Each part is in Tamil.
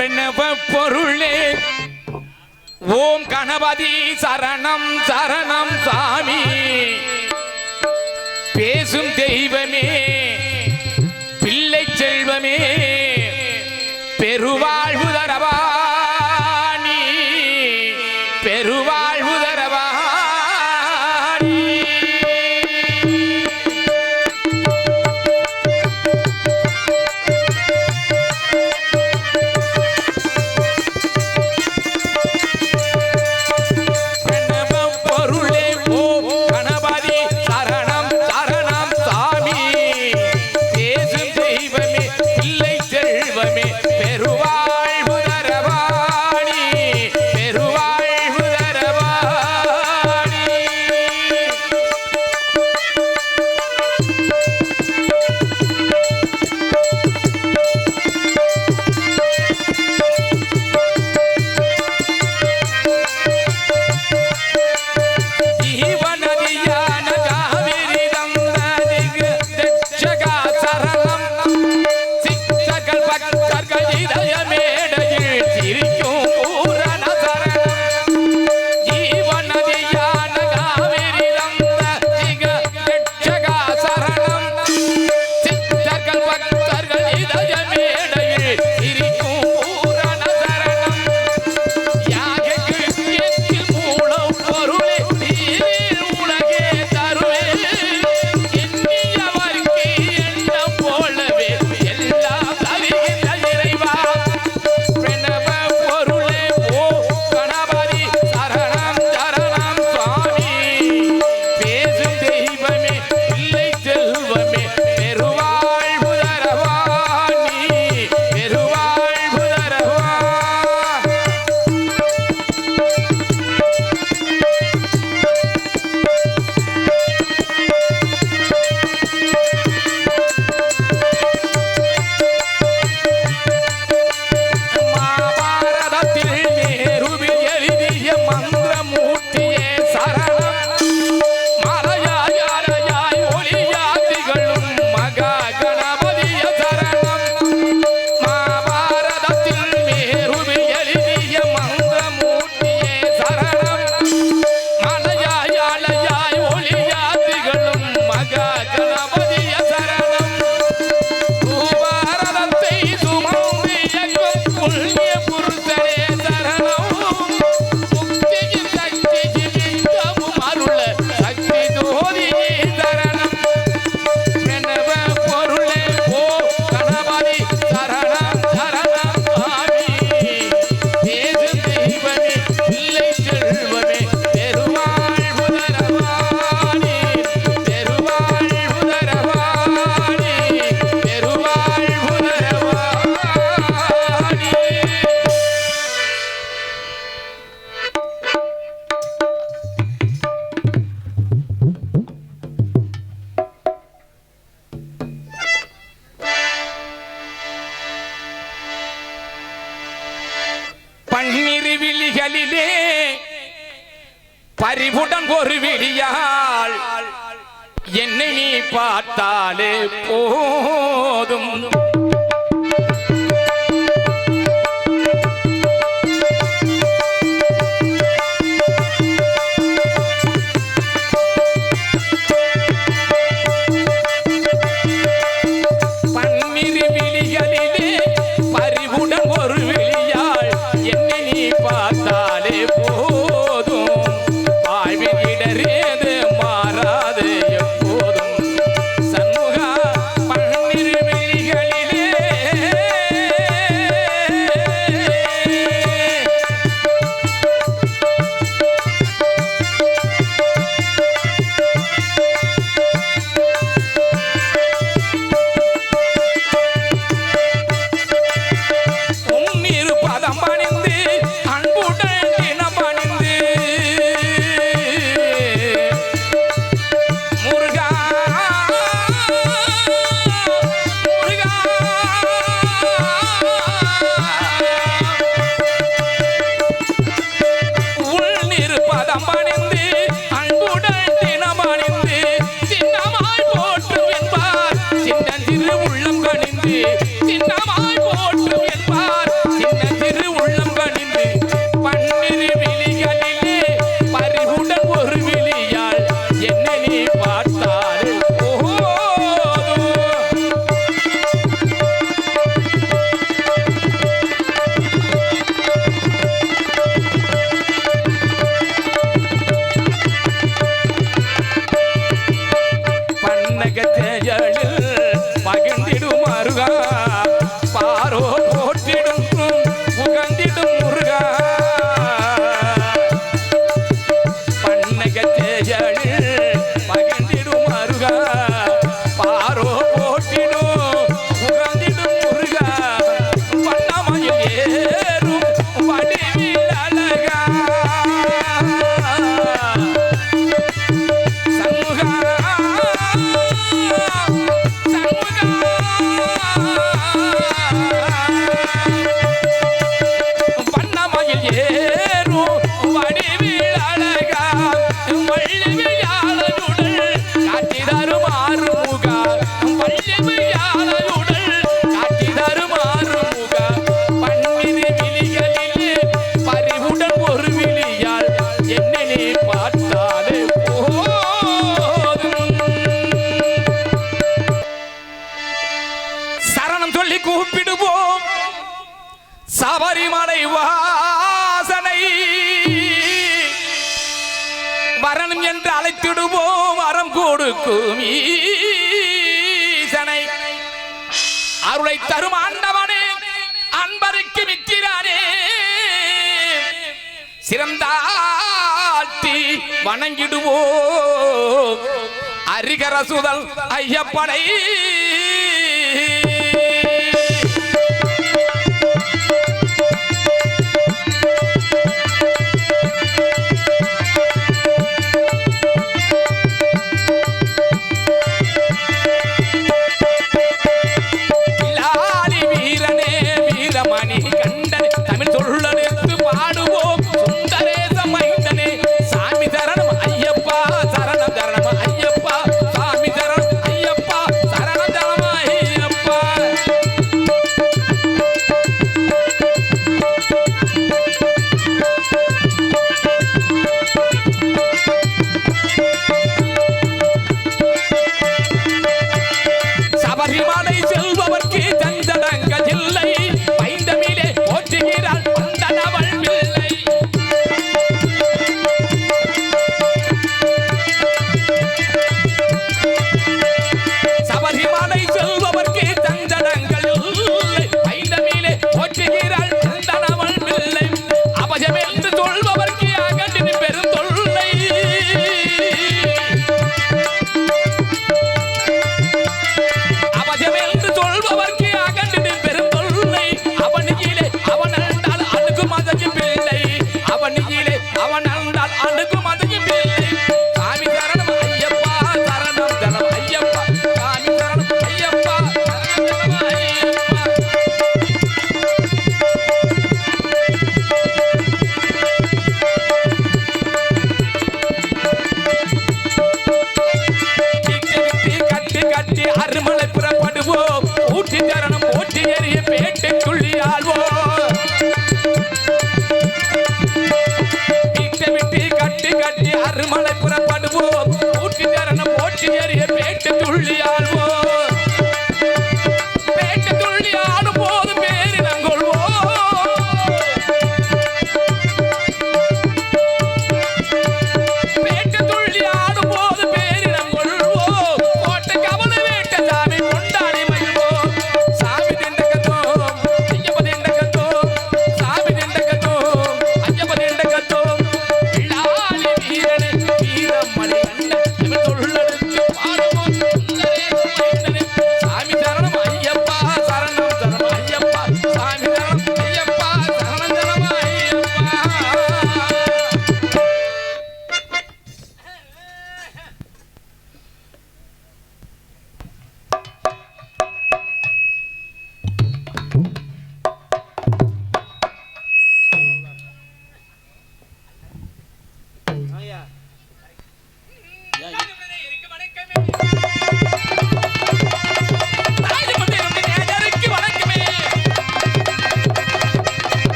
பிரணவ பொருளே ஓம் கணபதி சரணம் சரணம் சாமி பேசும் தெய்வமே பிள்ளை செல்வமே பெருவாழ்வு தரவாணி பெருவாழ்வு தரவாணி பறிவுடன் ஒரு விழியால் என்னை நீ பார்த்தாலே போதும் சின்னமாய் போற்றும் என்பார் சின்ன சபரிமலை வாசனை வரணும் என்று அழைத்திடுவோம் வரம் கொடுக்கும் ஈசனை அருளை தரும் ஆண்டவனே அன்பருக்கு மிக்கிறானே சிறந்தாழ்த்தி வணங்கிடுவோம் அரிகரசுதல் ஐயப்பனை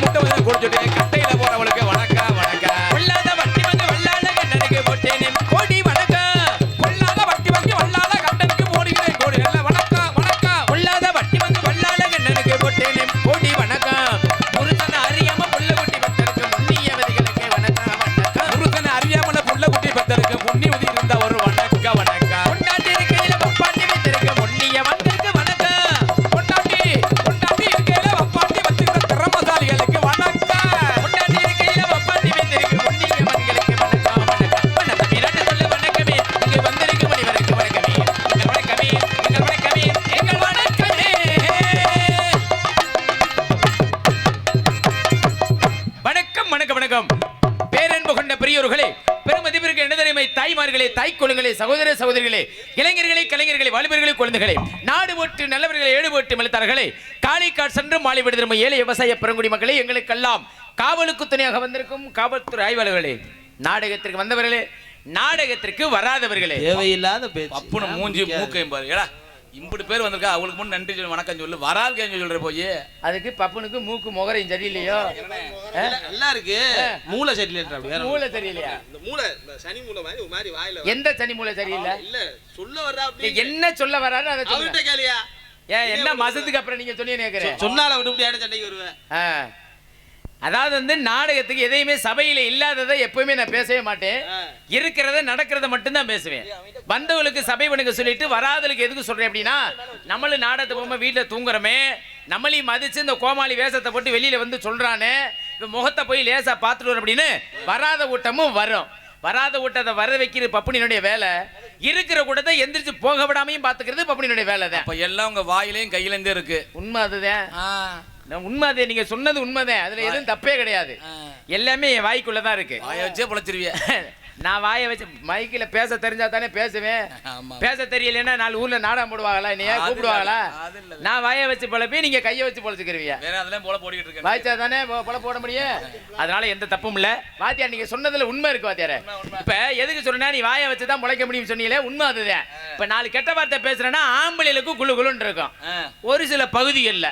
கட்டையில போறவளுக்கு வணக்கம் வணக்கம். உள்ளாத வட்டி வந்து வல்லாத கண்ணனுக்கு பெரியோர்களே, பெருமதிப்பிற்கு இனதரிமை தாய்மார்களே, தாய்க்குழுங்களே, சகோதர சகோதரிகளே, இளைஞர்களே, கலைஞர்களே, வாலிபர்களே, குழந்தைகளே, நாடு ஓட்டு நல்லவர்களே, ஏழு ஓட்டு மெழுத்தார்களே, காளிக்காட் சென்று மாலை விடுதலை ஏழை விவசாய பெருங்குடி மக்களே, எங்களுக்கெல்லாம் காவலுக்கு துணையாக வந்திருக்கும் காவல்துறை ஆய்வாளர்களே, நாடகத்திற்கு வந்தவர்களே, நாடகத்திற்கு வராதவர்களே, தேவையில்லாத பேச்சு. அப்புன மூஞ்சி மூக்கையும் பாரு. ஏடா இப்படி பேர் வந்திருக்கா, அவளுக்கு முன் நன்றி சொல்லி வணக்கம் சொல்லு. வரால் கேங்க சொல்ற போய் அதுக்கு பப்பனுக்கு மூக்கு முகரையும் சரியில்லையோ? நல்லா இருக்கு. மூளை சரியில்லை. மூளை சரியில்லையா? இந்த மூளை சனி மூளை மாதிரி ஒரு மாதிரி வாயில. எந்த சனி மூளை சரியில்லை? இல்ல சொல்ல வர்றா அப்படி. என்ன சொல்ல வராரு அதை அவர்ட்ட கேளியா? ஏன் என்ன மாசத்துக்கு அப்புறம் நீங்க சொன்னீங்க கேக்குறேன். சொன்னால விட்டு முடியாத சண்டைக்கு வருவேன். அதாவது வந்து நாடகத்துக்கு எதையுமே சபையில இல்லாததை எப்பவுமே நான் பேசவே மாட்டேன். இருக்கிறத நடக்கிறத மட்டும்தான் பேசுவேன். வந்தவங்களுக்கு சபை வணங்க சொல்லிட்டு வராதலுக்கு எதுக்கு சொல்றேன் அப்படின்னா, நம்மளும் நாடகத்தை போகும்போது வீட்டில் தூங்குறோமே, நம்மளையும் மதிச்சு இந்த கோமாளி வேஷத்தை போட்டு வெளியில வந்து சொல்றானே, இப்ப முகத்தை போய் லேசா பார்த்துட்டு வரும் அப்படின்னு வராத கூட்டமும் வரும். வராத கூட்டத்தை வர வைக்கிற பப்புனினுடைய வேலை. இருக்கிற கூட்டத்தை எந்திரிச்சு போக விடாமையும் பாத்துக்கிறது பப்புனினுடைய வேலை தான். அப்ப எல்லாம் உங்க வாயிலையும் கையிலேருந்தே இருக்கு. உண்மை அதுதான். உண்மை அது. நீங்க சொன்னது உண்மைதான். அதுல எதுவும் தப்பே கிடையாது. எல்லாமே என் வாய்க்குள்ளதான் இருக்கு. வாயை வச்சே பொழைச்சிருவிய. நான் வாயை வச்சு மைக்கில் பேச தெரிஞ்சா தானே பேசுவேன். பேச தெரியலன்னா 4 ஊர்ல நாடகம் போடுவாங்களா, நீ கூப்பிடுவாங்களா? நான் வாயை வச்சு பொழப்பி, நீங்க கையை வச்சு பொழைச்சுக்கிறீங்க. வாய்ச்சா தானே பொழ போட முடியும். அதனால எந்த தப்பும் இல்ல. வாத்தியார் நீங்க சொன்னதுல உண்மை இருக்கு வாத்தியார. இப்ப எதுக்கு சொன்னா, நீ வாயை வச்சுதான் பொழைக்க முடியும் சொன்னீங்களே, உண்மை அதுதான். இப்ப 4 கெட்ட வார்த்தை பேசுறேன்னா ஆம்பளைகளுக்கும் குழு குழுன்னு இருக்கும். ஒரு சில பகுதிகள்ல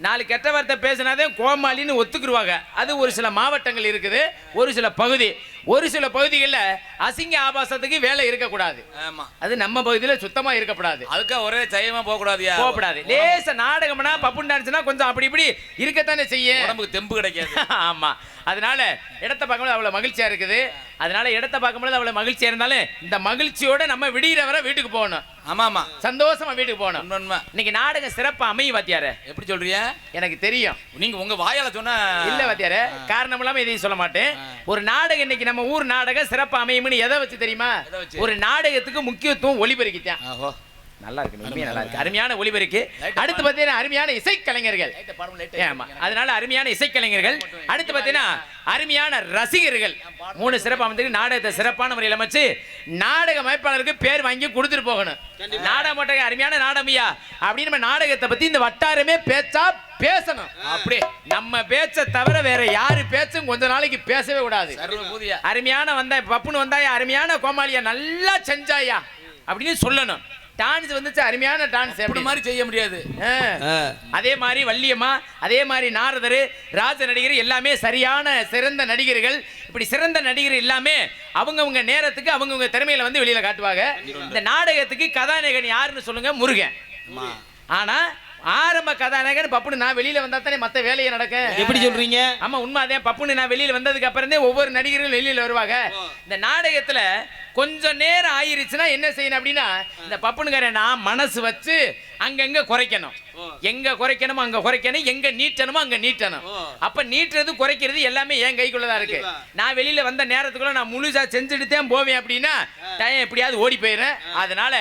4 கெட்ட வார்த்தை பேசினாதே கோமாளின்னு ஒத்துக்குருவாங்க. அது ஒரு சில மாவட்டங்கள் இருக்குது, ஒரு சில பகுதி. ஒரு சில பகுதிகளில் அசிங்க ஆபாசத்துக்கு வேலை இருக்கக்கூடாது. அது நம்ம பகுதியில் சுத்தமா இருக்கக்கூடாது. அதுக்கு ஒரே ஜெயமா போகக்கூடாது. போகக்கூடாது. லேச நாடகம்னா பப்பு டான்ஸ்னா கொஞ்சம் அப்படி இப்படி இருக்கத்தானே செய்யும். நமக்கு தெம்பு கிடைக்காது. ஆமா. அதனால இடத்தை பார்க்கும்போது அவ்வளவு மகிழ்ச்சியா இருக்குது. அதனால இடத்தை பார்க்கும்போது அவ்வளவு மகிழ்ச்சியா இருந்தாலும் இந்த மகிழ்ச்சியோட நம்ம விடிகிற வரை வீட்டுக்கு போகணும். ஆமா ஆமா, சந்தோஷமா வீட்டுக்கு போகணும். இன்னைக்கு நாடகம் சிறப்பா அமையும் வாத்தியார. எப்படி சொல்றீங்க? எனக்கு தெரியும். நீங்க உங்க வாயால சொன்னா இல்ல வாத்தியார, காரணம் இல்லாம எதையும் சொல்ல மாட்டேன். ஒரு நாடகம் இன்னைக்கு நம்ம ஊர் நாடகம் சிறப்பா அமையும்னு எதை வச்சு தெரியுமா? ஒரு நாடகத்துக்கு முக்கியத்துவம் ஒளிபெருக்கித்தான். நல்லா இருக்கு, நல்லா இருக்கு. அருமையான ஒளிபெருக்கு. அடுத்து பார்த்தீங்கன்னா அருமையான இசைக்கலைஞர்கள். அதனால அருமையான இசைக்கலைஞர்கள். அடுத்து பார்த்தீங்கன்னா அருமையான ரசிகர்கள். 3 சிறப்பு அமைந்து நாடகத்தை சிறப்பான முறையில் அமைச்சு நாடக அமைப்பாளருக்கு பேர் வாங்கி கொடுத்துட்டு போகணும். நாடகம் போட்ட அருமையான நாடகமியா அப்படின்னு நம்ம நாடகத்தை பத்தி இந்த வட்டாரமே பேச்சா பேசணும். அப்படியே நம்ம பேச்ச தவிர வேற யாரு பேச்சும் கொஞ்ச நாளைக்கு பேசவே கூடாது. அருமையான வந்தா பப்புன்னு வந்தாயா, அருமையான கோமாளியா, நல்லா செஞ்சாயா அப்படின்னு சொல்லணும். டான்ஸ் வந்துச்சு, அருமையான டான்ஸ். அப்படி மாதிரி செய்ய முடியாது. அதே மாதிரி வள்ளியம்மா, அதே மாதிரி நாரதர், ராஜ நடிகர் எல்லாமே சரியான சிறந்த நடிகர்கள். இப்படி சிறந்த நடிகர் எல்லாமே அவங்கவுங்க நேரத்துக்கு அவங்கவுங்க திறமையில வந்து வெளியில காட்டுவாங்க. இந்த நாடகத்துக்கு கதாநாயகன் யாருன்னு சொல்லுங்க? முருகன். ஆனா ஆரம்ப கதாநாயகன் பப்புனு நான் வெளியில வந்தா தானே மத்த வேலையை நடக்கும். எப்படி சொல்றீங்க? ஆமா உண்மைதே. பப்புனு நான் வெளியில வந்ததுக்கு அப்புறம் தான் ஒவ்வொரு நடிகர்களும் வெளியில வருவாங்க. இந்த நாடகத்துல கொஞ்சம் நேரம் ஆயிருச்சுன்னா என்ன செய்யணும் அப்படின்னா, இந்த பப்புனுக்காரன் நான் மனசு வச்சு அங்கங்க குறைக்கணும். எங்க குறைக்கணுமோ அங்க குறைக்கணும், எங்க நீட்டணுமோ அங்க நீட்டணும். அப்ப நீட்டுறது குறைக்கிறது எல்லாமே என் கைக்குள்ளதான் இருக்கு. நான் வெளியில வந்த நேரத்துக்குள்ள நான் முழுசா செஞ்சுட்டுதான் போவேன் அப்படின்னா டைம் எப்படியாவது ஓடி போயிடுறேன். அதனால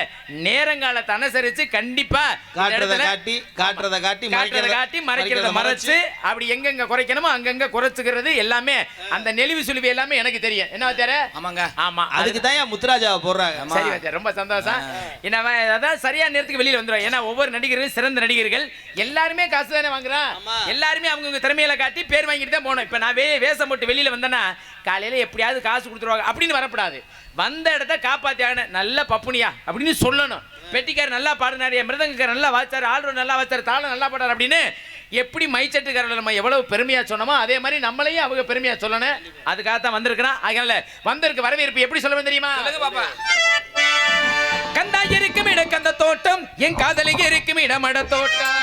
நேரங்காலத்தை அனுசரிச்சு கண்டிப்பா காட்டுறத காட்டி மறைக்கிறத மறைச்சு அப்படி எங்கெங்க குறைக்கணுமோ அங்கங்க குறைச்சுக்கிறது எல்லாமே அந்த நெளிவு சுழிவு எல்லாமே எனக்கு தெரியும். என்ன தெரிய? ஆமாங்க. ஆமா, அதுக்கு தான் முத்துராஜாவை போடுறாங்க. சரி வாத்தியார், ரொம்ப சந்தோஷம். என்ன அதான் சரியான நேரத்துக்கு வெளியில வந்துடும். ஏன்னா ஒவ்வொரு நடிகர்களும் சிறந்த நடிகர்கள். எல்லாருமே காசு தானே வாங்குறான். எல்லாருமே அவங்க திறமையில காட்டி பேர் வாங்கிட்டு தான் போகணும். இப்ப நான் வேஷம் போட்டு வெளியில வந்தேன்னா காலையில எப்படியாவது காசு கொடுத்துருவாங்க அப்படின்னு வரப்படாது. வந்த இடத்த காப்பாத்தியான நல்ல பப்புனியா அப்படின்னு சொல்லணும். பெட்டிக்கார் நல்லா பாடினாரு, மிருதங்கக்கார் நல்லா வாச்சாரு, ஆளுநர் நல்லா வாச்சாரு, தாளம் நல்லா பாடாரு அப்படின்னு எப்படி மைச்சட்டுக்காரர்கள் நம்ம எவ்வளவு பெருமையா சொன்னோமோ அதே மாதிரி நம்மளையும் அவங்க பெருமையா சொல்லணும். அதுக்காகத்தான் வந்திருக்கிறான். அதனால வந்திருக்கு வரவேற்பு எப்படி சொல்லுவேன் தெரியுமா? கந்தா இருக்கும் இடம் கந்த தோட்டம், என் காதலிக்கு இருக்கும் இடம் அட தோட்டம்.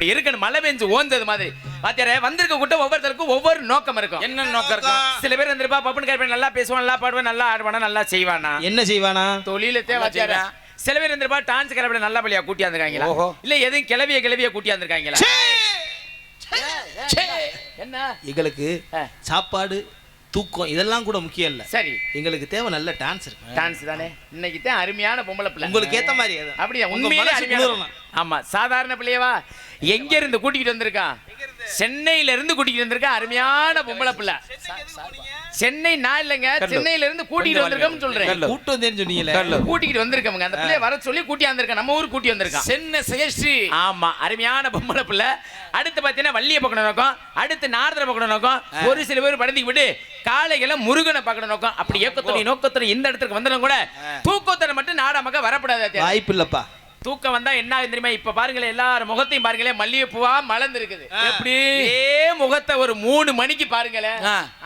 அப்படி இருக்கணும். மழை பெஞ்சு ஓந்தது மாதிரி பாத்தியாரே. வந்திருக்க கூட்டம் ஒவ்வொருத்தருக்கும் ஒவ்வொரு நோக்கம் இருக்கும். என்ன நோக்கம் இருக்கும்? சில பேர் வந்திருப்பா பப்புன்னு கேட்பேன், நல்லா பேசுவான், நல்லா பாடுவேன், நல்லா ஆடுவானா, நல்லா செய்வானா. என்ன செய்வானா? தொழிலத்தே வாத்தியாரே. சில பேர் இருந்திருப்பா டான்ஸ் கிளப்பிட நல்லா பள்ளியா கூட்டி வந்திருக்காங்களா, இல்ல எதுவும் கிளவிய கூட்டி வந்திருக்காங்களா. என்ன எங்களுக்கு சாப்பாடு தூக்கம் இதெல்லாம் கூட முக்கியம் இல்ல. சரி, எங்களுக்கு தேவை நல்ல டான்ஸ் இருக்கு. டான்ஸ் தானே இன்னைக்கு தான் அருமையான பொம்பளை பிள்ளை. உங்களுக்கு ஏத்த மாதிரி அப்படியே உண்மையிலே அருமையான. ஆமா, சாதாரண பிள்ளையவா எங்க இருந்து கூட்டிட்டு வந்திருக்கான்? சென்னையில இருந்து கூட்டிட்டு வந்திருக்கான். அருமையான பொம்பளை பிள்ளை. சென்னை நான் இல்லைங்க, சென்னையில இருந்து கூட்டிட்டு வந்திருக்கோம்னு சொல்றேன். கூட்டு வந்தேன்னு சொன்னீங்கல்ல, கூட்டிட்டு வந்திருக்கவங்க அந்த பிள்ளைய வர சொல்லி கூட்டி வந்திருக்கேன். நம்ம ஊர் கூட்டி வந்திருக்கான். சென்னை சேஷ்டி. ஆமா, அருமையான பொம்பளை பிள்ளை. அடுத்து பாத்தீங்கன்னா வள்ளிய பக்கம் நோக்கம், அடுத்து நாரதரை பக்கம் நோக்கம், ஒரு சில பேர் படத்துக்கு விட்டு காலைகளை முருகனை பார்க்கணும் நோக்கம். அப்படி நோக்கத்துறை இந்த இடத்துக்கு வந்தனும் கூட தூக்கத்தனை மட்டும் நாடாமக்க வரப்படாது. வாய்ப்பு இல்லப்பா. தூக்கம் வந்தா என்ன ஆகும் தெரியுமா? இப்ப பாருங்களேன், எல்லாரும் முகத்தையும் பாருங்களேன், மல்லிகை பூவா மலர்ந்து இருக்குது. எப்படி முகத்தை ஒரு 3 மணிக்கு பாருங்களேன்,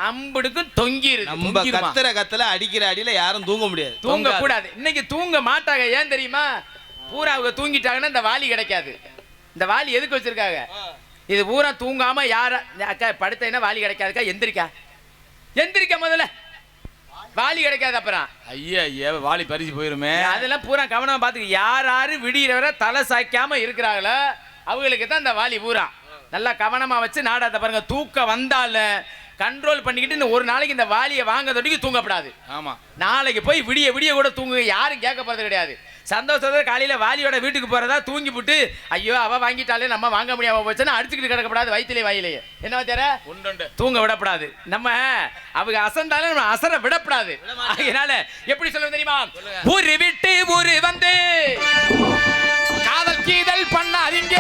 அம்புடுக்கும் தொங்கி இருக்கு. நம்ம கத்தல அடிக்கிற அடியில யாரும் தூங்க முடியாது, தூங்க கூடாது. இன்னைக்கு தூங்க மாட்டாங்க. ஏன் தெரியுமா? பூரா அவங்க தூங்கிட்டாங்கன்னா இந்த வாலி கிடைக்காது. இந்த வாலி எதுக்கு வச்சிருக்காங்க? இது பூரா தூங்காம யார அக்கா படுத்தேன்னா வாலி கிடைக்காதுக்கா, எந்திரிக்க முதல்ல வாலி கிடைக்காது. அப்புறம் ஐயா வாலி பறிச்சு போயிருமே. அதெல்லாம் பூரா கவனமா பாத்துக்க. யாரு விடியற தலை சாய்க்காம இருக்கிறாங்களோ அவங்களுக்கு தான் இந்த வாலி பூரா நல்லா கவனமா வச்சு நாடாத பாருங்க. தூக்கம் வந்தாலும் கண்ட்ரோல் பண்ணிக்கிட்டு இந்த ஒரு நாளைக்கு இந்த வாலியை வாங்க தொட்டிக்கு தூங்கப்படாது. ஆமா, நாளைக்கு போய் விடிய கூட தூங்குங்க. யாரும் கேட்க போறது கிடையாது. சந்தோஷத்தை காலையில வாலியோட வீட்டுக்கு போறதா தூங்கி போட்டு ஐயோ அவ வாங்கிட்டாலே நம்ம வாங்க முடியாம போச்சுன்னா அடிச்சுக்கிட்டு கிடக்கப்படாது. வயிற்றுலேயே வாயிலேயே என்ன வச்சார தூங்க விடப்படாது. நம்ம அவங்க அசந்தாலும் நம்ம அசர விடப்படாது. அதனால எப்படி சொல்ல தெரியுமா? ஊரு விட்டு ஊரு வந்து காதல் கீதல் பண்ணாதீங்க.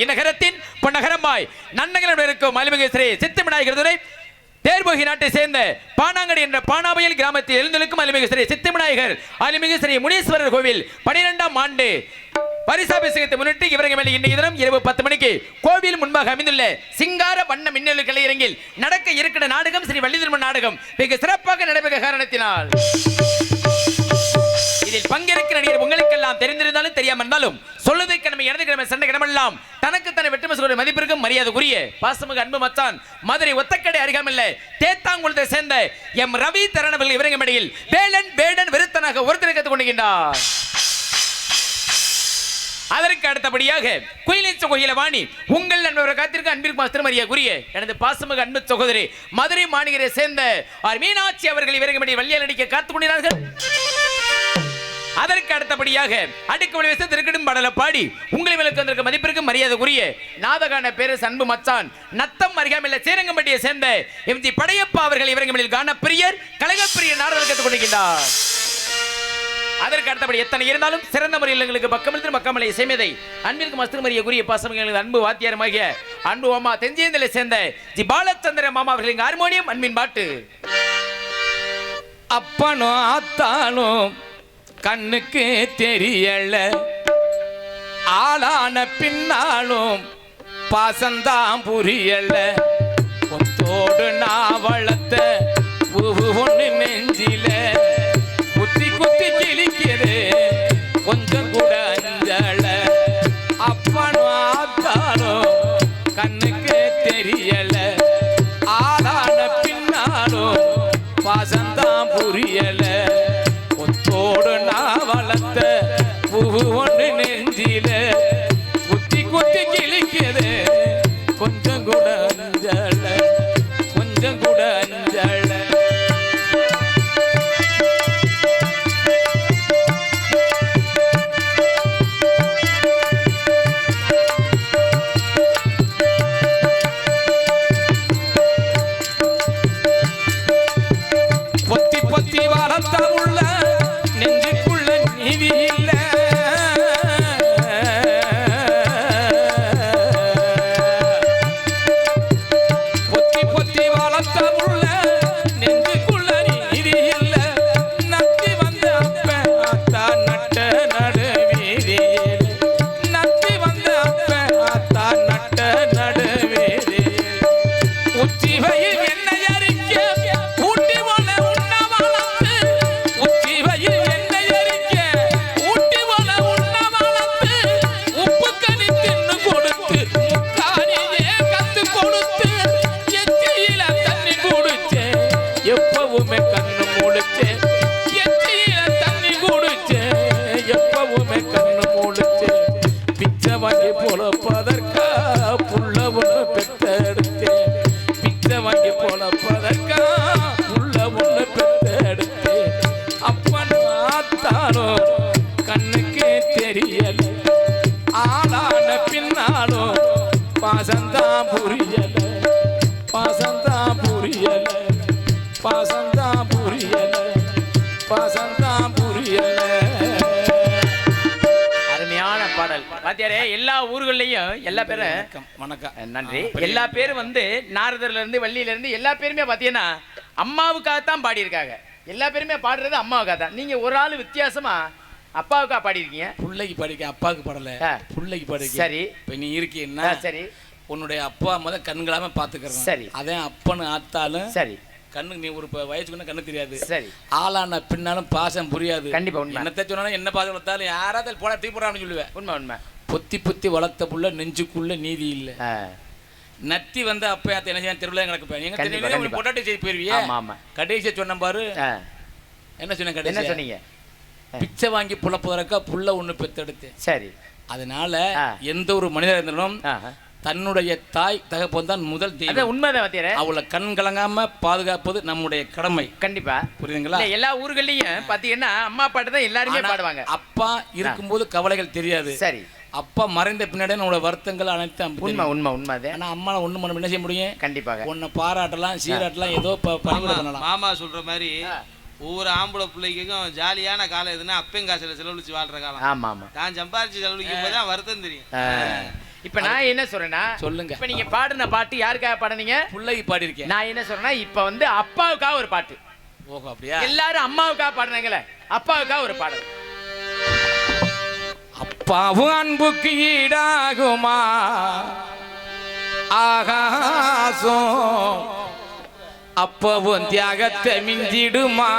இந்நகரத்தின் பொன்னகரமாய் நன்னகரம் இருக்கும் அருள்மிகு ஸ்ரீ சித்திவிநாயகர் துணை தேர்போகி நாட்டை சேர்ந்த பானாங்கடி என்ற பானாபயல் கிராமத்தில் எழுந்திருக்கும் அருள்மிகு ஸ்ரீ சித்திவிநாயகர் அருள்மிகு ஸ்ரீ முனீஸ்வரர் கோவில் 12ஆம் ஆண்டு பரிசாபிஷேகத்தை முன்னிட்டு இவரங்க மேலே இன்றைய தினம் இரவு 10 மணிக்கு கோவில் முன்பாக அமைந்துள்ள சிங்கார வண்ண மின்னலு கலையரங்கில் நடக்க இருக்கிற நாடகம் ஸ்ரீ வள்ளி திருமண நாடகம் மிக சிறப்பாக நடைபெற காரணத்தினால் இதில் பங்கேற்கிற நடிகர் உங்களுக்கெல்லாம் தெரிந்திருந்தாலும் தெரியாம இருந்தாலும் சொல்லுதை கிழமை இடது கிழமை சண்டை கிழமெல்லாம் தனக்கு தன்னை வெட்டுமசோட மதிப்பிற்கும் மரியாதைக்குரிய பாசமிகு அன்பு மச்சான் மதுரை ஒத்தக்கடை அருகாமையில் தேத்தாங்குளத்தை சேர்ந்த எம் ரவி தரணவர்கள் இவரங்க மேடையில் வேலன் வேடன் விருத்தனாக ஒருத்தரை கற்றுக் கொண்டிருக்கின்றார். அதற்கு அடுத்தபடியாக குயிலின் கோயில வாணி உங்கள் நண்பர் காத்திருக்க அன்பிற்கு மாஸ்டர் மரியாதைக்குரிய எனது பாசமிகு அன்பு சகோதரி மதுரை மாநகரை சேர்ந்த மீனாட்சி அவர்கள் இவரங்க மேடையில் வள்ளியால் நடிக்க காத்துக் கொண்டிருக்கிறார்கள். அதற்கு அடுத்தபடியாக அடுக்கு வயசு திருக்கடும் பாடல பாடி உங்களை மேலுக்கு வந்திருக்க மதிப்பிற்கு மரியாதைக்குரிய நாதகான பேரு அன்பு மச்சான் நத்தம் அருகாமையில் சேரங்கம்பட்டியை சேர்ந்த எம்ஜி படையப்பா அவர்கள் இவர்களில் காண பிரியர் கழகப்பிரியர் நாடகம் கற்றுக் கொண்டிருக்கின்றார். அதற்கு அடுத்தபடி எத்தனை இருந்தாலும் சிறந்த முறையில் எங்களுக்கு பக்கமிருந்து பக்கமலை இசைமேதை அன்பிற்கு மஸ்தர் மரியக்குரிய பாசமங்களுக்கு அன்பு வாத்தியாரமாகிய அன்பு மாமா தெஞ்சியந்தில சேர்ந்த ஜி பாலச்சந்திர மாமா அவர்களின் ஹார்மோனியம் அன்பின் பாட்டு. அப்பனும் ஆத்தானும் கண்ணுக்கு தெரியல, ஆளான பின்னாலும் பாசந்தாம் புரியல, கொத்தோடு நான் வளர்த்த பூவு ஒண்ணு நெஞ்சில குத்தி குத்தி கிழிக்கிறது கொஞ்சம் கூட அஞ்சல. அப்பனும் ஆத்தானும் கண்ணுக்கு தெரியல, ஆளான பின்னாலும் பாசந்தான் புரியல, கொத்தோடு நான் வளர்த்த பூவு ஒண்ணு நெஞ்சில குத்தி குத்தி கிழிக்கிறது கொஞ்சம் கூட அஞ்சல, கொஞ்சம் கூட அஞ்சல. பொத்தி பொத்தி வளர்த்த உள்ள நெஞ்சுக்குள்ள நீதி இல்ல, பொத்தி பொத்தி வளர்த்த உள்ள நெஞ்சுக்குள்ள நீதி இல்ல, நத்தி வந்த அப்ப ஆத்தா நட்ட நடு வீதியில், நத்தி வந்த அப்ப ஆத்தா நட்ட நடு வீதியில், உச்சி வயில் எண்ணெய் அரிக்க ஊட்டி போல உண்ண வளர்த்து, உச்சி வயில் எண்ணெய் அரிக்க ஊட்டி போல உண்ண வளர்த்து, உப்பு கனி தின்னு கொடுத்து முக்காரியே கத்து கொடுத்து எச்சியில தண்ணி குடிச்சே எப்பவுமே கண்ணு மூடிச்சே, எச்சியில தண்ணி குடிச்சே எப்பவுமே கண்ணு மூடிச்சே, பிச்சை வாங்கி பொழப்பதற்கா புள்ள ஒண்ணு பெத்தெடுத்தேன், பிச்சை வாங்கி பொழப்பதற்கா புள்ள ஒண்ணு பெத்தெடுத்தேன். அப்பன் ஆத்தாலும் கண்ணுக்கு தெரியல, ஆளான பின்னாலும் பாசந்தான் புரியல, பாசந்தான் புரியல, பாசந்தான் புரியல, பாசந்தான் புரியல. அருமையான பாடல் வாத்தியாரே. எல்லா ஊர்கள்லயும் எல்லா பேரும் வணக்கம், வணக்கம். நன்றி. எல்லா பேரும் வந்து நாரதர்ல இருந்து வள்ளியில இருந்து எல்லா பேருமே பாத்தீங்கன்னா அம்மாவுக்காகத்தான் பாடி இருக்காங்க. எல்லா பேருமே பாடுறது அம்மாவுக்காக தான். நீங்க ஒரு ஆளு வித்தியாசமா அப்பாவுக்கா பாடி இருக்கீங்க. புள்ளைக்கு பாடிக்க, அப்பாவுக்கு பாடல, புள்ளைக்கு பாடிக்க. சரி, இப்ப நீ இருக்கீன்னா சரி, உன்னுடைய அப்பா முத கண்களாம பாத்துக்கிறேன். சரி, அதே அப்பனு ஆத்தாலும் சரி, கண்ணுக்கு நீ ஒரு வயசுக்கு கண்ணு தெரியாது, சரி, ஆளான பின்னாலும் பாசம் புரியாது. கண்டிப்பா உண்மை. என்னத்த சொன்னாலும் என்ன பாசம் வளர்த்தாலும் யாராவது போட தூக்கி போடான்னு சொல்லுவேன். உண்மை உண்மை. பொத்தி பொத்தி வளர்த்த புள்ள நெஞ்சுக்குள்ள நீதி இல்ல, நத்தி வந்து அப்ப என்ன செய்ய தெருவில் கிடக்கு. எங்க தெரியும் பொட்டாட்டி செய்து போயிருவியா? கடைசியா சொன்ன பாரு, என்ன சொன்ன கடைசி என்ன சொன்னீங்க? பிச்சை வாங்கி புலப்பதற்கா புள்ள ஒண்ணு பெத்தெடுத்து. சரி, அதனால எந்த ஒரு மனிதர் இருந்தாலும் தன்னுடைய தாய் தகப்பன் தான் முதல் தெய்வம். உண்மைதான். அவளை கண் கலங்காம பாதுகாப்பது நம்முடைய கடமை. கண்டிப்பா, புரியுதுங்களா? எல்லா ஊர்கள்லயும் பாத்தீங்கன்னா அம்மா பாட்டு தான் எல்லாருமே பாடுவாங்க. அப்பா இருக்கும்போது கவலைகள் தெரியாது. சரி, அப்பா மறைந்த பின்னாடி நம்மளோட வருத்தங்கள் அனைத்தும் உண்மை உண்மை உண்மை. ஆனா அம்மா ஒண்ணு பண்ண என்ன செய்ய முடியும்? கண்டிப்பாக உன்னை பாராட்டலாம் சீராட்டலாம், ஏதோ பண்ணலாம். மாமா சொல்ற மாதிரி ஒவ்வொரு ஆம்பளை பிள்ளைக்கும் ஜாலியான காலம் எதுனா அப்பயும் காசுல செலவழிச்சு வாழ்ற காலம். ஆமா ஆமா. நான் சம்பாரிச்சு செலவழிக்கும் போது தான் வருத்தம் தெரியும். இப்ப நான் என்ன சொல்றேன்னா, சொல்லுங்க. இப்ப நீங்க பாடின பாட்டு யாருக்காக பாடுனீங்க? பிள்ளைக்கு பாடி இருக்கேன். நான் என்ன சொல்றேன்னா, இப்ப வந்து அப்பாவுக்காக ஒரு பாட்டு. ஓஹோ, அப்படியா? எல்லாரும் அம்மாவுக்காக பாடுனாங்கல்ல, அப்பாவுக்காக ஒரு பாடல். அப்பாவும் அன்புக்கு ஈடாகுமா ஆகாசம், அப்பவும் தியாகத்தை மிஞ்சிடுமா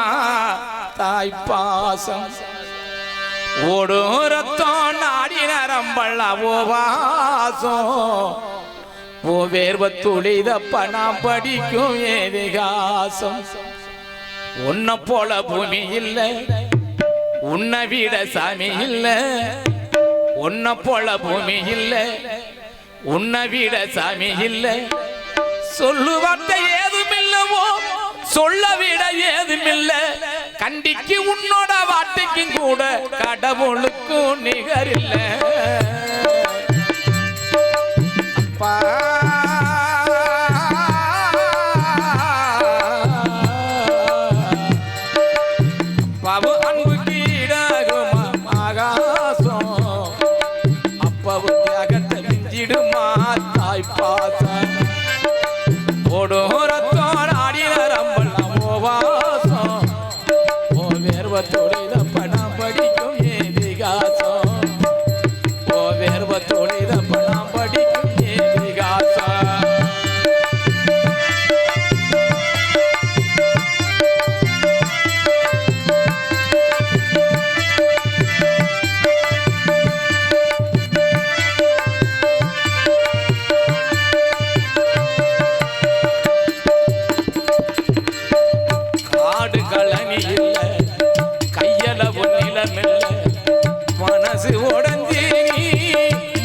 தாய் பாசம், ஓடும் ரத்தம் நாடி நரம்பல்ல ஓ வாசம், ஓ வேர்வ துளிதப்ப நான் படிக்கும் ஏதிகாசம், உன்னை போல பூமி இல்லை, உன்னை விட சாமி இல்லை, உன்னை போல பூமி இல்லை, உன்னை விட சாமி இல்லை, சொல்லுவார்த்தை ஏதுமில்லவோ சொல்ல விட ஏதுமில்லை, கண்டிக்கு உன்னோட வார்த்தைக்கும் கூட கடவுளுக்கும் நிகரில்ல அப்பா அப்பாவு அன்புக்கு ஈடாகுமா ஆகாசம் அப்பாவு தியாகத்தை மிஞ்சிடுமா தாய் பாசம் ஓடும் ரத்தம் ஆடின ரம்பலாம் ஓவாசம் ஓ வேர்வத்தோட பணம் படிக்கும் ஏதிகாசம் ஓ வேர்வத்தோட பணம் படிக்கும் ஏதிகாசம் காடு கழனி இல்ல கையளவு நிலமில்ல மனசு உடஞ்சி நீ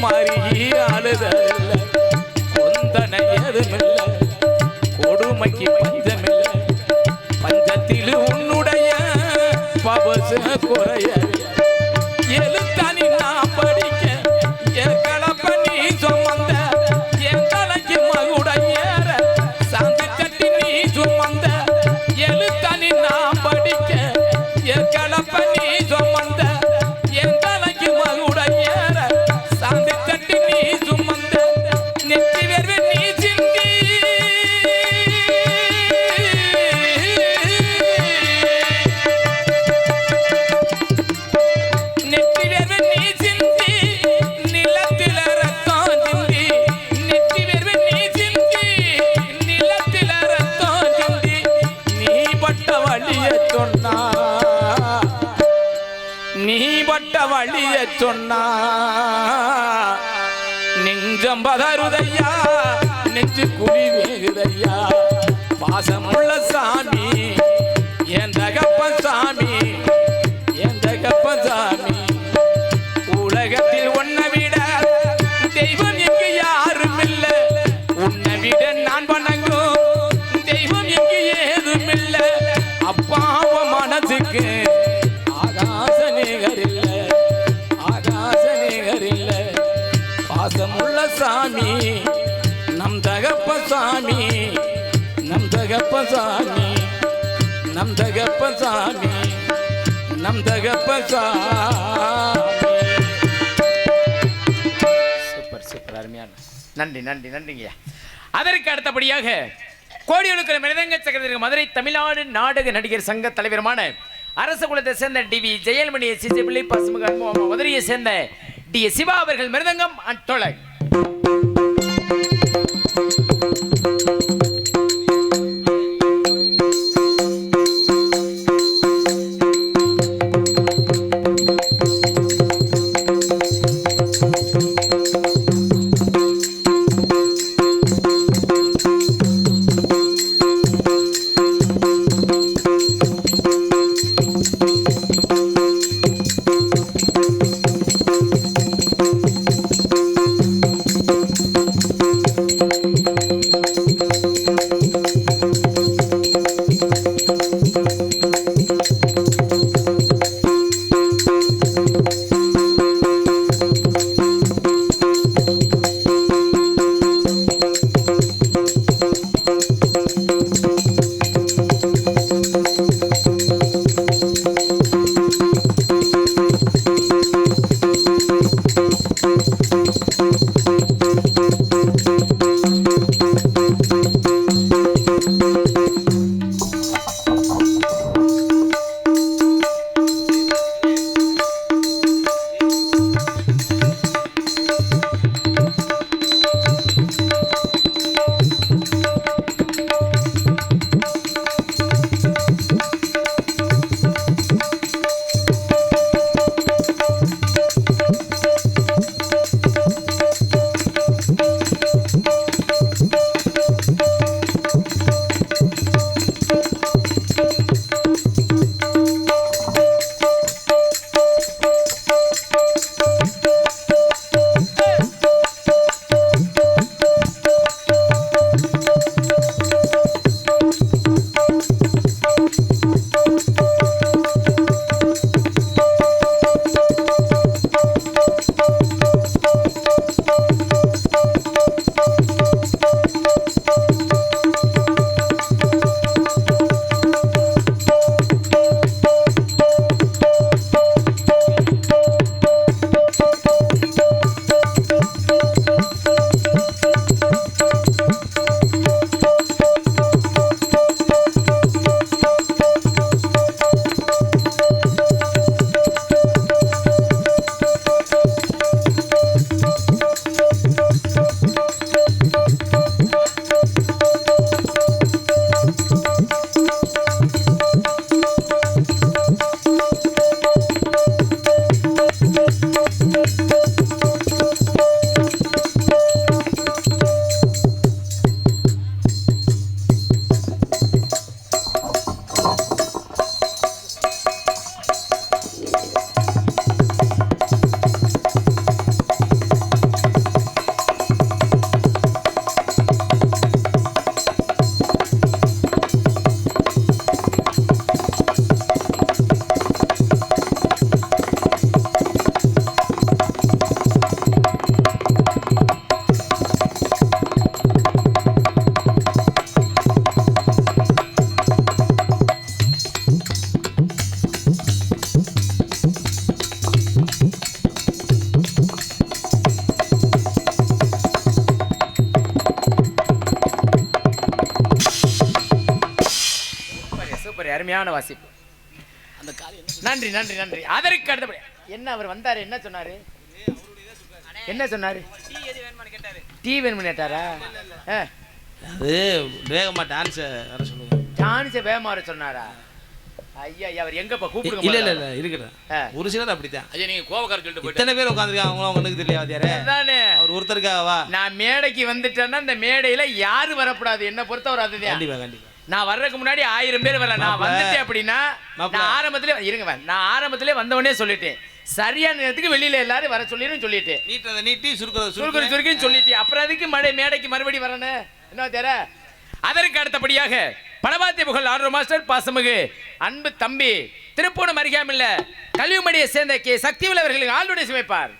மருகி அழுதல்ல கொந்தனை எதுமில்ல கொடுமைக்கு பஞ்சமில்ல பஞ்சத்தில் உன்னுடைய பவச குறைய எழுத்தனி நான் படிக்க என் கலப்ப நீ சுமந்த என் தலைக்கு மகுடைய சாந்து கட்டி நீ சுமந்த எழுத்தனி நான் படிக்க என் கலப்ப நீ சுமந்த என் தலைக்கு மகுடைய சாந்து கட்டி நீ சுமந்த நெற்றி வேர்வை நீ சிந்தி நெற்றி வேர்வை நீ சிந்தி நிலத்தில ரத்தம் சிந்தி நெற்றி வேர்வை நீ சிந்தி நிலத்தில ரத்தம் சிந்தி நீ பட்ட வழிய சொன்னா நீ பட்ட வழிய சொன்னா நெஞ்சம் பதறுதையா நெஞ்சு குழி வேகுதையா பாசமுள்ள சாமி என் தகப்ப சாமி என் தகப்ப சாமி உலகத்தில் உன்னை விட தெய்வம் எங்கு யாரும் இல்ல உன்னை விட நான் வணங்கும் தெய்வம் எங்கு ஏதும் இல்ல அப்பாவ மனசுக்கு ஆகாச நிகரில்ல ஆகாச நிகரில்ல பாசமுள்ள சாமி நம் தகப்ப சாமி நம் தகப்ப சாமி நம் தகப்ப சாமி நம் தகப்ப சாமி சூப்பர் சூப்பர் அருமையான நன்றி நன்றி நன்றிங்கய்யா. அதற்கு அடுத்தபடியாக கோடியொழுக்கிற மிருதங்க சக்கரவர்த்தி மதுரை தமிழ்நாடு நாடக நடிகர் சங்க தலைவருமான அரச குலத்தை சேர்ந்த டிவி ஜெயலமணி சிசிபிள்ளை பசுமுக மதுரையை சேர்ந்த டி சிவா அவர்கள் மிருதங்கம் அண்ட் தோழர். சூப்பர், அருமையான வாசிப்பு. அந்த நன்றி நன்றி நன்றி. அதற்கு அடுத்தபடி என்ன அவர் வந்தாரு, என்ன சொன்னாரு, என்ன சொன்னாரு? டீ வேணும்னு கேட்டாரா? அது வேகமா டான்ஸ் வர சொல்லுங்க. டான்ஸ் வேகமா வர சொன்னாரா? ஐயா அவர் எங்கப்பா கூப்பிடுங்க. இல்ல இல்ல இல்ல இருக்கிறேன். ஒரு சிலர் அப்படித்தான். ஐயா நீங்க கோவக்கார சொல்லிட்டு போயிட்டு இத்தனை பேர் உட்கார்ந்திருக்காங்க, அவங்கள உங்களுக்கு தெரியாதே. அதானே அவர் ஒருத்தருக்காகவா? நான் மேடைக்கு வந்துட்டேன்னா இந்த மேடையில யாரு வரக்கூடாது, என்ன பொறுத்தவரை அதுதான். கண்டிப்பா கண்டிப்பா. நான் வர்றதுக்கு முன்னாடி 1000 பேர் வரல. நான் வந்துட்டேன் அப்படின்னா நான் ஆரம்பத்திலே இருங்க, நான் ஆரம்பத்திலே வந்தவனே சொல்லிட்டேன், சரியான நேரத்துக்கு வெளியில எல்லாரும் வர சொல்லிட்டேன். நீட்டதை நீட்டி சுருக்குன்னு சொல்லிட்டேன். அப்புறம் அதுக்கு மேடைக்கு மறுபடி வரணும் என்ன தெர. அதற்கு அடுத்தபடியாக பணவாத்திய புகழ் ஆர்வ மாஸ்டர் பாசமிகு அன்பு தம்பி திருப்பூணம் அருகாமையில் கல்விமடியை சேர்ந்த கே சக்திவேல் அவர்களுக்கு ஆளுடைய சுமைப்பார்.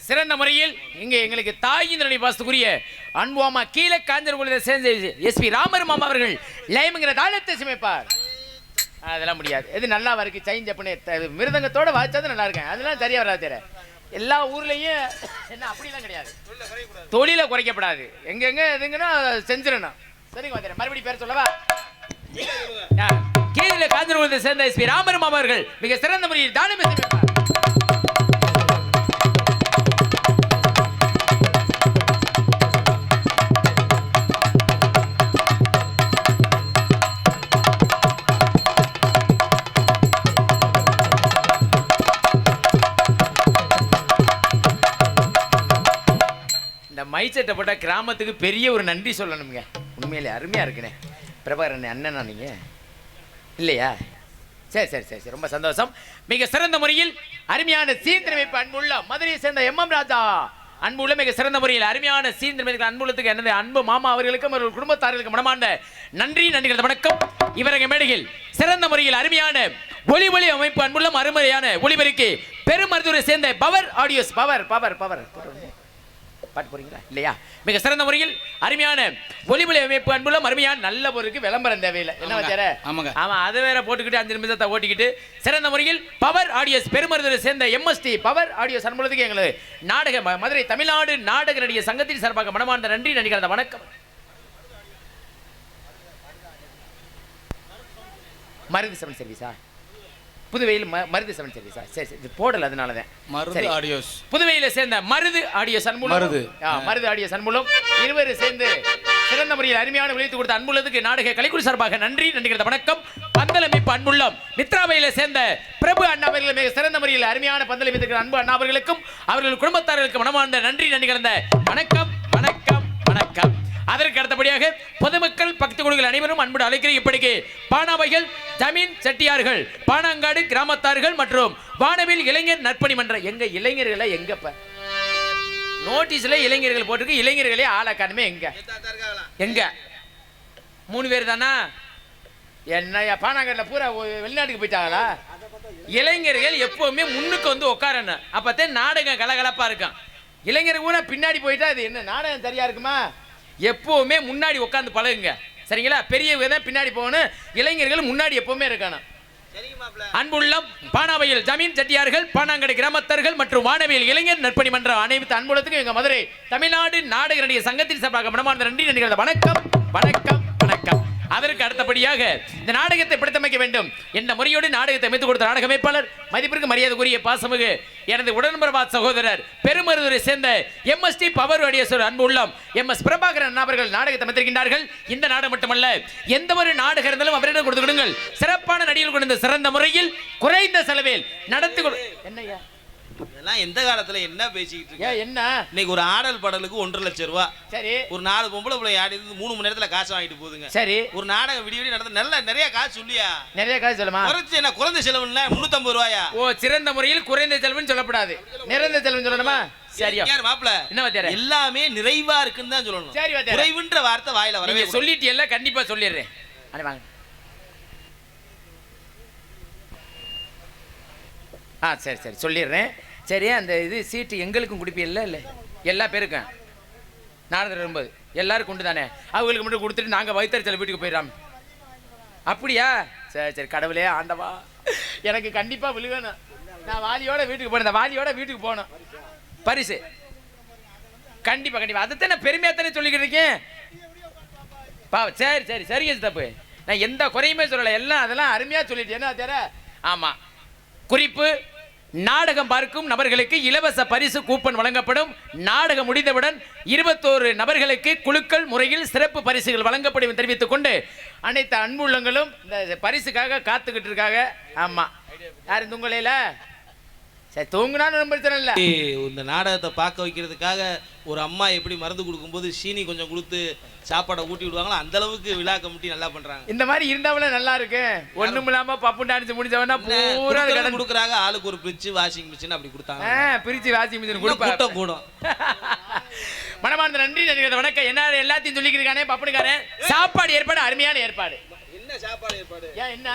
சிறந்த முறையில் இங்கே எங்களுக்கு தாயின் பாசத்துக்குரிய அன்புமா கீழே காஞ்சனகுலத்தை சேர்ந்த எஸ்பி ராமர் மாமா அவர்கள் லயம்ங்கிற தாளத்தை சமைப்பார். அதெல்லாம் முடியாது, எது நல்லா இருக்கு சைன் ஜப்பனே மிருதங்கத்தோட வாய்ச்சது நல்லா இருக்கேன், அதெல்லாம் சரியா வராது. தெரிய எல்லா ஊர்லயும் என்ன அப்படிலாம் கிடையாது, தொழில குறைக்கப்படாது, எங்கெங்க எதுங்கன்னா செஞ்சிடணும். சரிங்க, மறுபடியும் பேர் சொல்லவா? கீழே காஞ்சனகுலத்தை சேர்ந்த எஸ்பி ராமர் மாமா அவர்கள் மிக சிறந்த முறையில் தானமே சமைப்பார். மைச்சட்டை போட்ட கிராமத்துக்கு பெரிய ஒரு நன்றி சொல்லணுங்க. உண்மையிலே அருமையா இருக்குனே. பிரபாகரன் அண்ணனா நீங்க இல்லையா? சரி சரி சரி சரி, ரொம்ப சந்தோஷம். மிக சிறந்த முறையில் அருமையான சீர்திருமைப்பு அன்புள்ள மதுரையை சேர்ந்த MM ராஜா அன்புள்ள மிக சிறந்த முறையில் அருமையான சீர்திருமைக்கு அன்புள்ளத்துக்கு எனது அன்பு மாமா அவர்களுக்கும் அவர்கள் குடும்பத்தார்களுக்கு மனமார்ந்த நன்றிகள் வணக்கம். இவரங்க மேடையில் சிறந்த முறையில் அருமையான ஒளி அமைப்பு அன்புள்ள அருமையான ஒளிபெருக்கி பெருமருத்துவரை சேர்ந்த power audios power power power பாட்டு போறீங்களா இல்லையா? மிக சிறந்த முறையில் அருமையான ஒளிமொழி அமைப்பு அன்புள்ள அருமையான நல்ல பொருளுக்கு விளம்பரம் தேவையில்லை. என்ன வச்சார? ஆமா, அதை வேற போட்டுக்கிட்டு 5 நிமிஷத்தை ஓட்டிக்கிட்டு சிறந்த முறையில் பவர் ஆடியோஸ் பெருமருத்துவரை சேர்ந்த MST பவர் ஆடியோஸ் அன்புள்ளதுக்கு எங்களுக்கு நாடக மதுரை தமிழ்நாடு நாடக நடிகர் சங்கத்தின் சார்பாக மனமார்ந்த நன்றி நடிகர் வணக்கம். மருது செவன் சர்வீஸா? புதுவையில் மருது செவன் சர்வீஸா? சரி இது போடல, அதனால தான் மருது ஆடியோஸ் புதுவையில் சேர்ந்த மருது ஆடியோஸ் அன்புள்ள மருது ஆடியோஸ் அன்புள்ள இருவரும் சேர்ந்து சிறந்த முறையில் அருமையான விளைவித்து கொடுத்த அன்புள்ளதுக்கு நாடக கலைக்குழு சார்பாக நன்றி நன்றிகள் வணக்கம். பந்தலமைப்பு அன்புள்ளம் மித்ராவையில் சேர்ந்த பிரபு அண்ணா அவர்கள் மிக சிறந்த முறையில் அருமையான பந்தலமைத்து அன்பு அண்ணா அவர்களுக்கும் அவர்கள் குடும்பத்தார்களுக்கு மனமார்ந்த நன்றி நன்றிகள் வணக்கம் வணக்கம் வணக்கம். அதற்கு அடுத்தபடியாக பொதுமக்கள் பக்தி குழுக்கள் அனைவரும் அன்போடு அழைக்கிற இப்படிக்கு பானாவைகள் ஜமீன் செட்டியார்கள் பானாங்காடு கிராமத்தார்கள் மற்றும் வானவில் இளைஞர் நற்பணி மன்ற எங்க இளைஞர்களை எங்கப்ப நோட்டீஸ்ல இளைஞர்கள் போட்டிருக்கு, இளைஞர்களே ஆளக்கானுமே எங்க 3 பேர் தானா? என்ன பானாங்காடுல பூரா வெளிநாட்டுக்கு போயிட்டாங்களா? இளைஞர்கள் எப்பவுமே முன்னுக்கு வந்து உட்காரணும், அப்பதான் நாடகம் கலகலப்பா இருக்கும். இளைஞர்கள் கூட பின்னாடி போயிட்டா அது என்ன நாடகம் சரியா இருக்குமா? எப்பவுமே முன்னாடி உட்காந்து பழகுங்க, சரிங்களா? பெரியவங்க தான் பின்னாடி போகணும், இளைஞர்கள் முன்னாடி எப்பவுமே இருக்கணும். அன்புள்ளம் பானாவையில் ஜமீன் செட்டியார்கள், பானாங்கடை கிராமத்தர்கள் மற்றும் வானவியல் இளைஞர் நற்பணி மன்ற அனைத்து அன்புள்ளத்துக்கும் எங்க மதுரை தமிழ்நாடு நாடக நடிகர் சங்கத்தின் சார்பாக மனமார்ந்த நன்றி நடிகர். வணக்கம் வணக்கம் வணக்கம். அதற்கு அடுத்தபடியாக இந்த நாடகத்தை படுத்தமைக்க வேண்டும் என்ற முறையோடு நாடகத்தை அமைத்துக் கொடுத்த நாடக அமைப்பாளர், மதிப்பிற்கு மரியாதைக்குரிய பாசமிகு எனது உடன்பிறவா சகோதரர், பெருமருதுரை சேர்ந்த MST பவர் ஆடியோஸ் அன்பு உள்ளம் MS பிரபாகரன் அவர்கள் நாடகத்தை அமைத்திருக்கின்றார்கள். இந்த நாடகம் மட்டுமல்ல, எந்த ஒரு நாடகம் இருந்தாலும் அவரிடம் கொடுத்து கொடுங்கள். சிறப்பான நடிகர்கள் கொண்ட சிறந்த முறையில் குறைந்த செலவில் நடத்தி என்னையா இதெல்லாம் எந்த காலத்துல என்ன பேசிக்கிட்டு இருக்க? என்ன இன்னைக்கு ஒரு ஆடல் பாடலுக்கு 1.5 லட்சம் ரூபாய். சரி, ஒரு 4 பொம்பளை பிள்ளை ஆடி 3 மணி நேரத்துல காசு வாங்கிட்டு போகுதுங்க. சரி, ஒரு நாடகம் விடிய நடந்த நிறைய காசு சொல்லியா? நிறைய காசு சொல்லுமா? குறைச்சு என்ன குறைந்த செலவுல 350 ரூபாயா? ஓ, சிறந்த முறையில் குறைந்த செலவுன்னு சொல்லப்படாது, நிறைந்த செலவுன்னு சொல்லணுமா? சரியா மாப்ள, என்ன வாத்தியாரே? எல்லாமே நிறைவா இருக்குன்னு தான் சொல்லணும். சரி வாத்தியாரே, குறைவுன்ற வார்த்தை வாயில வரவே நீங்க சொல்லிட்டீல்ல, கண்டிப்பா சொல்லிடுறேன். அட வாங்க. சரி சரி சொல்லிடுறேன். சரி, அந்த இது சீட்டு எங்களுக்கும் குடிப்பீல்ல? இல்லை, எல்லா பேருக்கும் நாடகம் வரும்போது எல்லாரும் கொண்டு தானே, அவங்களுக்கு மட்டும் கொடுத்துட்டு நாங்கள் வைத்தறிச்சல் வீட்டுக்கு போயிடலாம். அப்படியா? சரி சரி, கடவுளே ஆண்டவா, எனக்கு கண்டிப்பாக விழுகணும். நான் வாலியோட வீட்டுக்கு போனேன், வாலியோட வீட்டுக்கு போனோம். பரிசு கண்டிப்பாக கண்டிப்பாக, அதைத்தான் நான் பெருமையாக தானே சொல்லிக்கிட்டு இருக்கேன். சரி சரி சரிங்க தப்பு, நான் எந்த குறையுமே சொல்லலை, எல்லாம் அதெல்லாம் அருமையாக சொல்லிட்டேன். என்ன தெர? ஆமாம், குறிப்பு, நாடகம் பார்க்கும் நபர்களுக்கு இலவச பரிசு கூப்பன் வழங்கப்படும். நாடகம் முடிந்தவுடன் 21 நபர்களுக்கு குழுக்கள் முறையில் சிறப்பு பரிசுகள் வழங்கப்படும் தெரிவித்துக் கொண்டு அனைத்து அன்புள்ளங்களும் இந்த பரிசுக்காக காத்துக்கிட்டு இருக்காங்க. ஆமா, யாரும் தூங்கலையில? சரி, தூங்குனான்னு ரொம்ப பிரச்சனை இல்லை. இந்த நாடகத்தை பார்க்க வைக்கிறதுக்காக ஒரு அம்மா எப்படி மருந்து கொடுக்கும்போது சீனி கொஞ்சம் கொடுத்து சாப்பாடை ஊட்டி விடுவாங்களோ அந்த அளவுக்கு விழா கமிட்டி நல்லா பண்றாங்க. இந்த மாதிரி இருந்தாலும் நல்லா இருக்கு. ஒண்ணும் இல்லாம பப்பு டான்ஸ் முடிஞ்சவனா பூரா கடன் கொடுக்குறாங்க. ஆளுக்கு ஒரு ஃப்ரிட்ஜ், வாஷிங் மிஷின் அப்படி கொடுத்தாங்க. பிரிச்சு வாஷிங் மிஷின் கொடுப்பாங்க. கூடும். மனமார்ந்த நன்றி நடிகர். வணக்கம். என்ன எல்லாத்தையும் சொல்லிக்கிறானே பப்புனுக்காரன். சாப்பாடு ஏற்பாடு அருமையான ஏற்பாடு. என்ன சாப்பாடு ஏற்பாடு? என்ன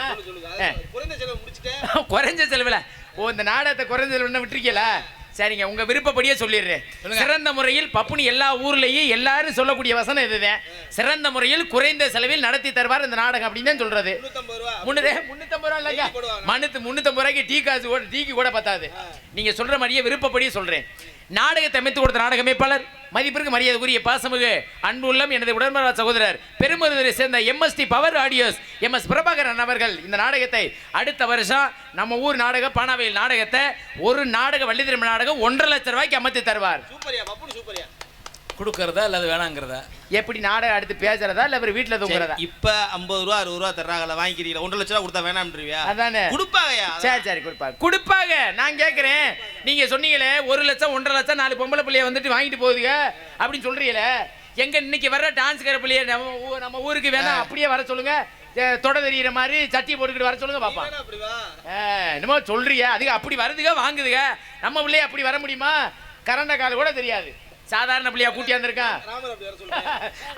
குறைந்த செலவு முடிச்சிட்டேன். குறைஞ்ச செலவுல இந்த நாடகத்தை குறைஞ்ச செலவு விட்டுருக்கீங்களா? சரிங்க, உங்க விருப்பப்படியே சொல்லிடுறேன். சிறந்த முறையில் பப்புனி எல்லா ஊர்லயும் எல்லாரும் சொல்லக்கூடிய வசனம் இதுதான். சிறந்த முறையில் குறைந்த செலவில் நடத்தி தருவார் இந்த நாடகம் அப்படின்னு தான் சொல்றது. 350 ரூபா இல்லைங்க, 350 ரூபாய்க்கு டீ காசு டீக்கு கூட பத்தாது. நீங்க சொல்ற மாதிரியே விருப்பப்படியே சொல்றேன். நாடகத்தை அமைத்து கொடுத்த நாடக அமைப்பாளர், மதிப்பிற்கு மரியாதைக்குரிய பாசமிகு அன்பு உள்ளம் எனது உடன்பிறவா சகோதரர், பெருமருதுரை சேர்ந்த MST power audios MS Prabhakaran அவர்கள் இந்த நாடகத்தை அடுத்த வருஷம் நம்ம ஊர் நாடக பானாவையில் நாடகத்தை ஒரு நாடக வள்ளி திரும்ப நாடகம் 1.5 லட்சம் ரூபாய்க்கு அமைத்து தருவார். சூப்பரியா பப்புனு, சூப்பரியா. கொடுக்கறதா இல்ல வேணாங்கிறதா? எப்படி நாடகம் அடுத்து பேசுறதா இல்ல அவர் வீட்டுல தூங்குறதா? இப்ப 50 ரூபா 60 ரூபா தர்றாங்கல, வாங்கிக்கிறீங்க. 1.5 லட்சம் ரூபா கொடுத்தா வேணாம்ன்றீங்க? அதானே கொடுப்பாங்கயா. சரி சரி, கொடுப்பாங்க. நான் கேட்கிறேன், நீங்க சொன்னீங்களே 1 லட்சம் 1.5 லட்சம் 4 பொம்பளை பிள்ளைய வந்துட்டு வாங்கிட்டு போகுதுங்க அப்படின்னு சொல்றீங்களே, எங்க இன்னைக்கு வர்ற டான்ஸ்கார பிள்ளைய நம்ம ஊருக்கு வேணா அப்படியே வர சொல்லுங்க. தொட தெரியுற மாதிரி சட்டி போட்டுக்கிட்டு வர சொல்லுங்க பாப்பா. என்னமோ சொல்றியா? அதுக்கு அப்படி வருதுங்க வாங்குதுங்க. நம்ம பிள்ளைய அப்படி வர முடியுமா? கரண்ட கால கூட தெரியாது, சாதாரண பிள்ளையா கூட்டி வந்திருக்கான்.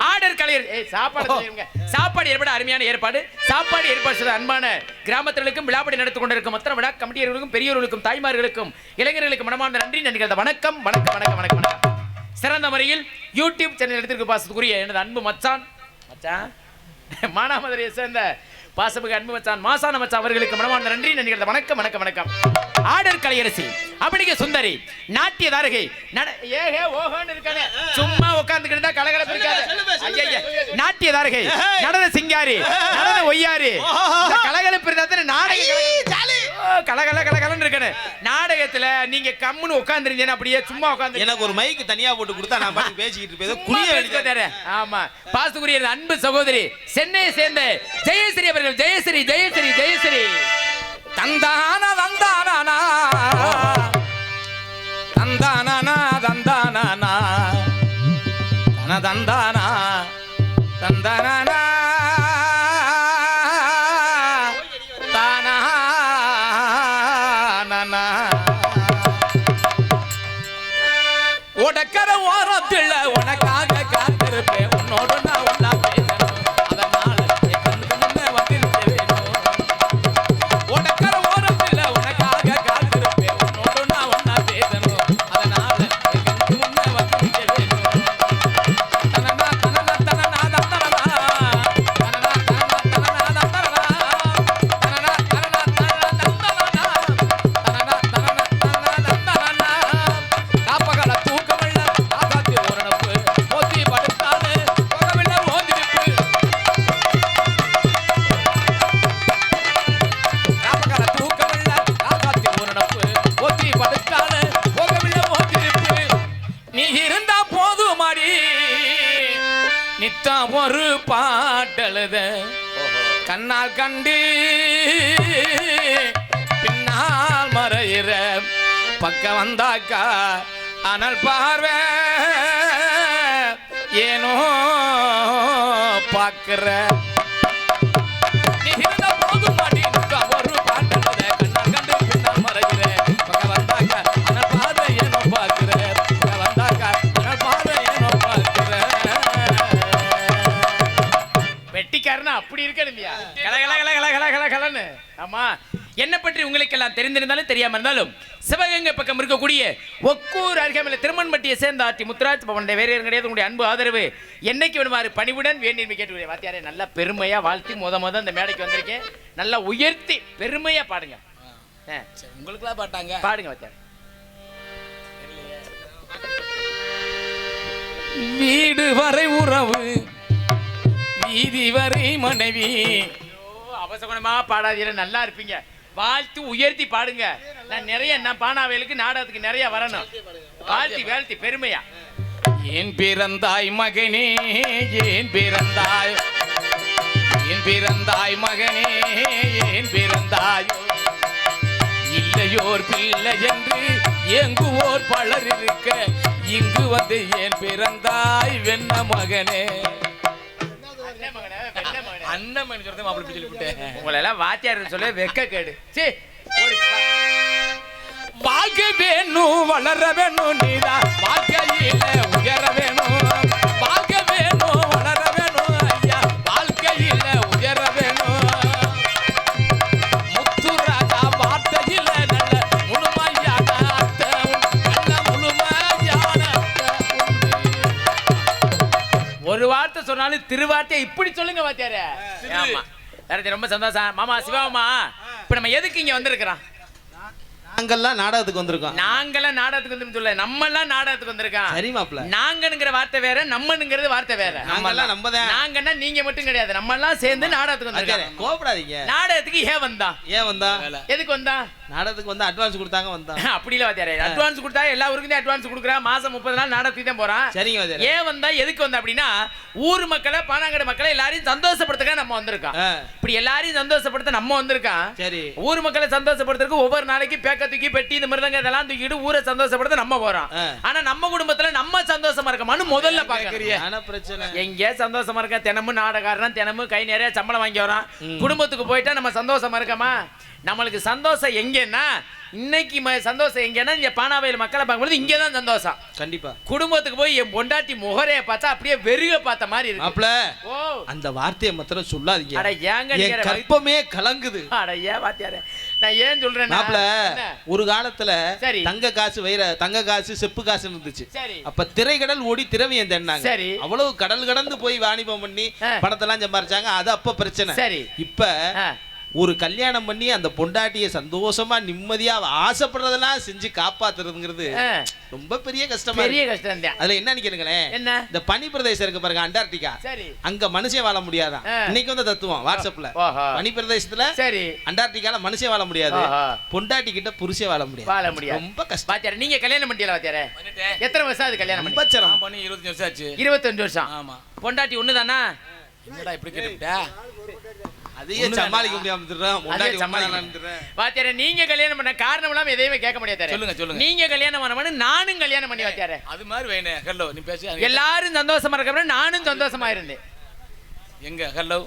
ஆர்டர் கலையர் சாப்பாடு ஏற்பாடு அருமையான ஏற்பாடு. சாப்பாடு ஏற்பாடு செய்த அன்பான கிராமத்தினருக்கும் விழாப்படி நடத்தி கொண்டிருக்கும் மற்ற விழா கமிட்டியர்களுக்கும் பெரியோர்களுக்கும் தாய்மார்களுக்கும் இளைஞர்களுக்கும் மனமார்ந்த நன்றி நன்றிகள். வணக்கம் வணக்கம் வணக்கம் வணக்கம் வணக்கம். சிறந்த முறையில் யூடியூப் சேனல் எடுத்திருக்க பாசத்துக்குரிய எனது அன்பு மச்சான் மானாமதுரையை சேர்ந்த பாசமிகு அன்பு மச்சான் மாசான மச்சான் அவர்களுக்கு மனமார்ந்த நன்றி நன்றிகள். வணக்கம் வணக்கம் வணக்கம். ஆடர் கலையரசி, அப்படிங்க சுந்தரி, நாட்டிய தாரகை, ஏகே ஓஹோன்னு இருக்கானே, சும்மா உட்கார்ந்துக்கிட்டு இருந்தா கலகலப்பு இருக்காது. ஐயா, நாட்டிய தாரகை, நடன சிங்காரி, நடன ஒய்யாரி, கலகலப்பு இருந்தா கலகலன்னு இருக்கானே. நாடகத்துல நீங்க கம்முன்னு உட்கார்ந்துருந்தீங்கன்னா அப்படியே சும்மா உட்கார்ந்து எனக்கு ஒரு மைக்கு தனியா போட்டு கொடுத்தா நான் பாட்டு பேசிக்கிட்டு இருப்பேன். ஆமா, பாசத்துக்குரிய அன்பு சகோதரி சென்னையை சேர்ந்த ஜெயஸ்ரீ அவர்கள். ஜெயஸ்ரீ ஜெயஸ்ரீ ஜெயஸ்ரீ தந்தானா தந்தானா தந்தானா தந்தானா தந்தானா தந்தானா தானா உடக்கர ஓரத்தில் உனக்காக காத்திருப்பேன், உன்னோடு நான் ஒன்னா பேசணும், அதனால முன்ன வந்திருக்க வேணும். உடக்கர ஓரத்தில் உனக்காக காத்திருப்பேன், உன்னோடு நான் ஒன்னா பேசணும், அதனால முன்ன வந்திருக்க வேணும். தனனா தனனா தனனா தனனா தனனா தனனா தனனா தனனா தனனா தனனா நித்தம் ஒரு பாட்டழுத கண்ணால் கண்டு பின்னால் மறையிற பக்கம் வந்தாக்கா அனல் பார்வை ஏனோ பார்க்கிற வெட்டிக்காரனா அப்படி இருக்கணும் இல்லையா? கலகலன்னு. ஆமா, என்ன பற்றி உங்களுக்கு எல்லாம் தெரிந்திருந்தாலும் தெரியாம இருந்தாலும் சிவகங்கை பக்கம் இருக்கக்கூடிய ஒக்கூர் அருகாமையில் திருமண்பட்டியை சேர்ந்த ஆட்சி முத்துராஜ் பவன் வேறு கிடையாது. உங்களுடைய அன்பு ஆதரவு என்னைக்கு வேணுமாறு பணிவுடன் வேண்டி கேட்டு வாத்தியாரே நல்லா பெருமையா வாழ்த்தி முத இந்த மேடைக்கு வந்திருக்கேன். நல்லா உயர்த்தி பெருமையா பாடுங்க. உங்களுக்குலாம் பாட்டாங்க பாடுங்க வாத்தியாரே. வீடு வரை உறவு வீதி வரை மனைவி. அவசகுணமா பாடாதீர, நல்லா இருப்பீங்க. வாழ்த்து உயர்த்தி பாடுங்க. நான் பானாவேலுக்கு நாடகத்துக்கு நிறைய வரணும். வாழ்த்தி வாழ்த்தி பெருமையா. ஏன் பிறந்தாய் மகனே, ஏன் பிறந்தாய், ஏன் பிறந்தாய் மகனே, ஏன் பிறந்தாய், இல்லையோர் பிள்ளை என்று எங்குவோர் பலர் இருக்க இங்கு வந்து ஏன் பிறந்தாய் வெண்ண மகனே. அண்ணன் சொல்றதை மாப்பிள்ளை சொல்லிவிட்டேன். உங்களை எல்லாம் வாத்தியார் சொல்ல வெக்க கேடு. வாழ்க்க வேணும், வளர வேணும், நீதான் வாழ்க்கையில உயர வேணும். வாழ்க்க வேணும், வளர வேணும், ஐயா வாழ்க்கையில உயர வேணும். முத்துராஜா வார்த்தையில நல்ல முழுமையான அர்த்தம், நல்ல முழுமையான ஒரு வார்த்தை சொன்னாலும் திருவார்த்தை இப்படி சொல்லுங்க வாத்தியாரே. ஆமா, ரொம்ப சந்தோஷம். மாமா சிவாமா, இப்ப நம்ம எதுக்கு இங்க வந்திருக்கிறோம்? நாங்கெல்லாம் நாடகத்துக்கு வந்திருக்கோம். நாங்கெல்லாம் நாடகத்துக்கு வந்து சொல்ல, நம்மெல்லாம் நாடகத்துக்கு வந்திருக்கோம். சரி மாப்ள, நாங்கங்கிற வார்த்தை வேற, நம்மங்கிறது வார்த்தை வேற. நம்மெல்லாம் நம்மதான். நாங்கன்னா நீங்க மட்டும் கிடையாது, நம்ம எல்லாம் சேர்ந்து நாடகத்துக்கு வந்திருக்கோம். கோபப்படாதீங்க. நாடகத்துக்கு ஏன் வந்தா? எதுக்கு வந்தா? நாடகத்துக்கு வந்து அட்வான்ஸ் கொடுத்தாங்க வந்தா. அப்படி இல்ல வாத்தியாரே, அட்வான்ஸ் கொடுத்தா எல்லா ஊருக்கும் தான் அட்வான்ஸ் கொடுக்குறா. மாசம் 30 நாள் நாடகத்துக்கு தான் போறான். சரிங்க வாத்தியாரே. ஏன் வந்தா, எதுக்கு வந்தா அப்படின்னா, ஊர் மக்களை, பானாங்கடை மக்களை எல்லாரையும் சந்தோஷப்படுத்துக்க நம்ம வந்திருக்கோம். இப்படி எல்லாரையும் சந்தோஷப்படுத்த நம்ம வந்திருக்கோம். சரி, ஊர் ஊர் மக்களை சந்தோஷப்படுத்துறதுக்கு ஒவ்வொரு நாளைக்கு பேக்க தூக்கி பெட்டி இந்த மிருதங்க இதெல்லாம் தூக்கிட்டு ஊரை சந்தோஷப்படுத்த நம்ம போறோம். ஆனா நம்ம குடும்பத்துல நம்ம சந்தோஷமா இருக்கமான்னு முதல்ல பாக்குறீங்க. பிரச்சனை எங்க சந்தோஷமா இருக்க? தினமும் நாடகாரன் தினமும் கை நிறைய சம்பளம் வாங்கி வரான். குடும்பத்துக்கு போயிட்டா நம்ம சந்தோஷமா இருக்கமா? நம்மளுக்கு சந்தோஷம் எங்கன்னா, இன்னைக்கு சந்தோஷம் எங்கன்னா இங்க பானாவயல் மக்களை பார்க்கும்போது இங்கதான் சந்தோஷம். கண்டிப்பா. குடும்பத்துக்கு போய் என் பொண்டாட்டி முகரைய பார்த்தா அப்படியே வெறுக பார்த்த மாதிரி இருக்கு. மாப்ள, அந்த வார்த்தையை மாத்திரம் சொல்லாதீங்க. அட ஏங்க என் கற்பமே கலங்குது. அட ஏன் வாத்தியாரே, நான் ஏன் சொல்றேன் மாப்ள, ஒரு காலத்துல சரி தங்க காசு செப்பு காசு இருந்துச்சு. சரி, அப்ப திரைக்கடல் ஓடி திரவியம் தேடினாங்க. சரி, அவ்வளவு கடல் கடந்து போய் வாணிபம் பண்ணி பணத்தெல்லாம் சம்பாரிச்சாங்க. அது அப்ப பிரச்சனை. சரி, இப்ப ஒரு கல்யாணம் பண்ணி அந்த பொண்டாட்டியை சந்தோஷமா நிம்மதியா ஆசைப்படுறதெல்லாம் செஞ்சு காப்பாத்துறதுங்கிறது ரொம்ப பெரிய கஷ்டம். பெரிய கஷ்டம் தான். அதுல என்ன நினைக்கிறீங்களேன், என்ன இந்த பனி பிரதேசம் இருக்கு பாருங்க, அண்டார்டிகா. சரி, அங்க மனுஷன் வாழ முடியாதான். இன்னைக்கு வந்து தத்துவம் வாட்ஸ்அப்ல, பனி பிரதேசத்துல சரி அண்டார்டிகால மனுஷன் வாழ முடியாது, பொண்டாட்டி கிட்ட புருஷன் வாழ முடியாது. ரொம்ப கஷ்டம். வாத்தியாரே, நீங்க கல்யாணம் பண்ணிட்டீங்களா வாத்தியாரே? எத்தனை வருஷம் அது கல்யாணம் பண்ணி? பச்சரம் பண்ணி 25 வருஷம் ஆச்சு. 25 வருஷம். ஆமா. பொண்டாட்டி ஒண்ணுதானா? என்னடா இப்படி கேட்டுட்டா? அதையே சமாளிக்க முடியாம. வாத்தியாரே, நீங்க கல்யாணம் பண்ண காரணம் எல்லாம் எதையுமே கேட்க முடியாது. சொல்லுங்க. நீங்க கல்யாணம் பண்ண நானும் கல்யாணம் பண்ணி வாத்தியாரே. அது மாதிரி வேணும். ஹலோ, நீ பேச. எல்லாரும் சந்தோஷமா இருக்க நானும் சந்தோஷமா இருந்தேன். எங்க ஹலோ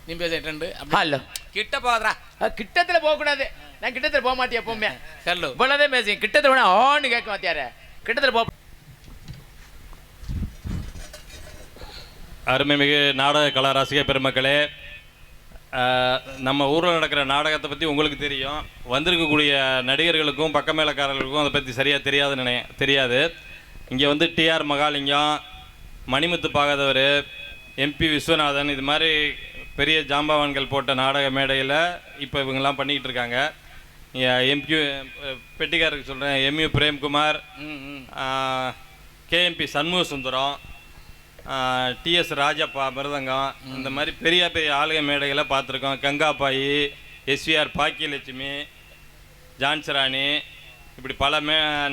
நீ பேசிட்டு ஹலோ கிட்ட போகாதடா. கிட்டத்துல போக கூடாது. நான் கிட்டத்துல போக மாட்டேன் எப்பவுமே. ஹலோ இவ்வளவுதே பேசி கிட்டத்துல வேணா ஆன்னு கேட்க வாத்தியாரே. கிட்டத்துல போ. அருமைமிகு நாடக கலா ரசிக பெருமக்களே, நம்ம ஊரில் நடக்கிற நாடகத்தை பற்றி உங்களுக்கு தெரியும். வந்திருக்கக்கூடிய நடிகர்களுக்கும் பக்கமேலக்காரர்களுக்கும் அதை பற்றி சரியாக தெரியாது. இங்கே வந்து டிஆர் மகாலிங்கம், மணிமுத்து பாகதவர், எம்பி விஸ்வநாதன், இது மாதிரி பெரிய ஜாம்பவான்கள் போட்ட நாடக மேடையில் இப்போ இவங்கெல்லாம் பண்ணிக்கிட்டு இருக்காங்க. எம்பி பெட்டிக்காரருக்கு சொல்கிறேன், MU Premkumar, KMP Shanmuga Sundaram, TS Rajappa mridangam, இந்த மாதிரி பெரிய பெரிய ஆளுகை மேடைகளை பார்த்துருக்கோம். கங்காபாயி, எஸ்விஆர் பாக்கியலட்சுமி, ஜான்சராணி, இப்படி பல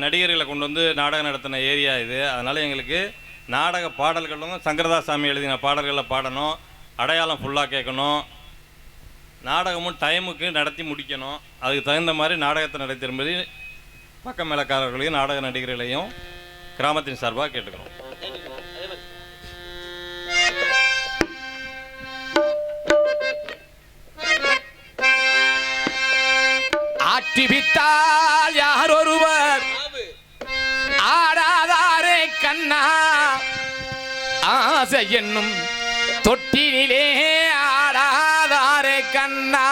நடிகர்களை கொண்டு வந்து நாடகம் நடத்தின ஏரியா இது. அதனால் எங்களுக்கு நாடக பாடல்களும் சங்கரதாசாமி எழுதின பாடல்களில் பாடணும், அடையாளம் ஃபுல்லாக கேட்கணும், நாடகமும் டைமுக்கு நடத்தி முடிக்கணும். அதுக்கு தகுந்த மாதிரி நாடகத்தை நடத்திரும்படி பக்க மேலக்காரர்களையும் நாடக நடிகர்களையும் கிராமத்தின் சார்பாக கேட்டுக்கிறோம். ஆட்டிவித்தால் யார் ஒருவர் ஆடாதாரே கண்ணா, ஆசை என்னும் தொட்டிலே ஆடாதாரே கண்ணா.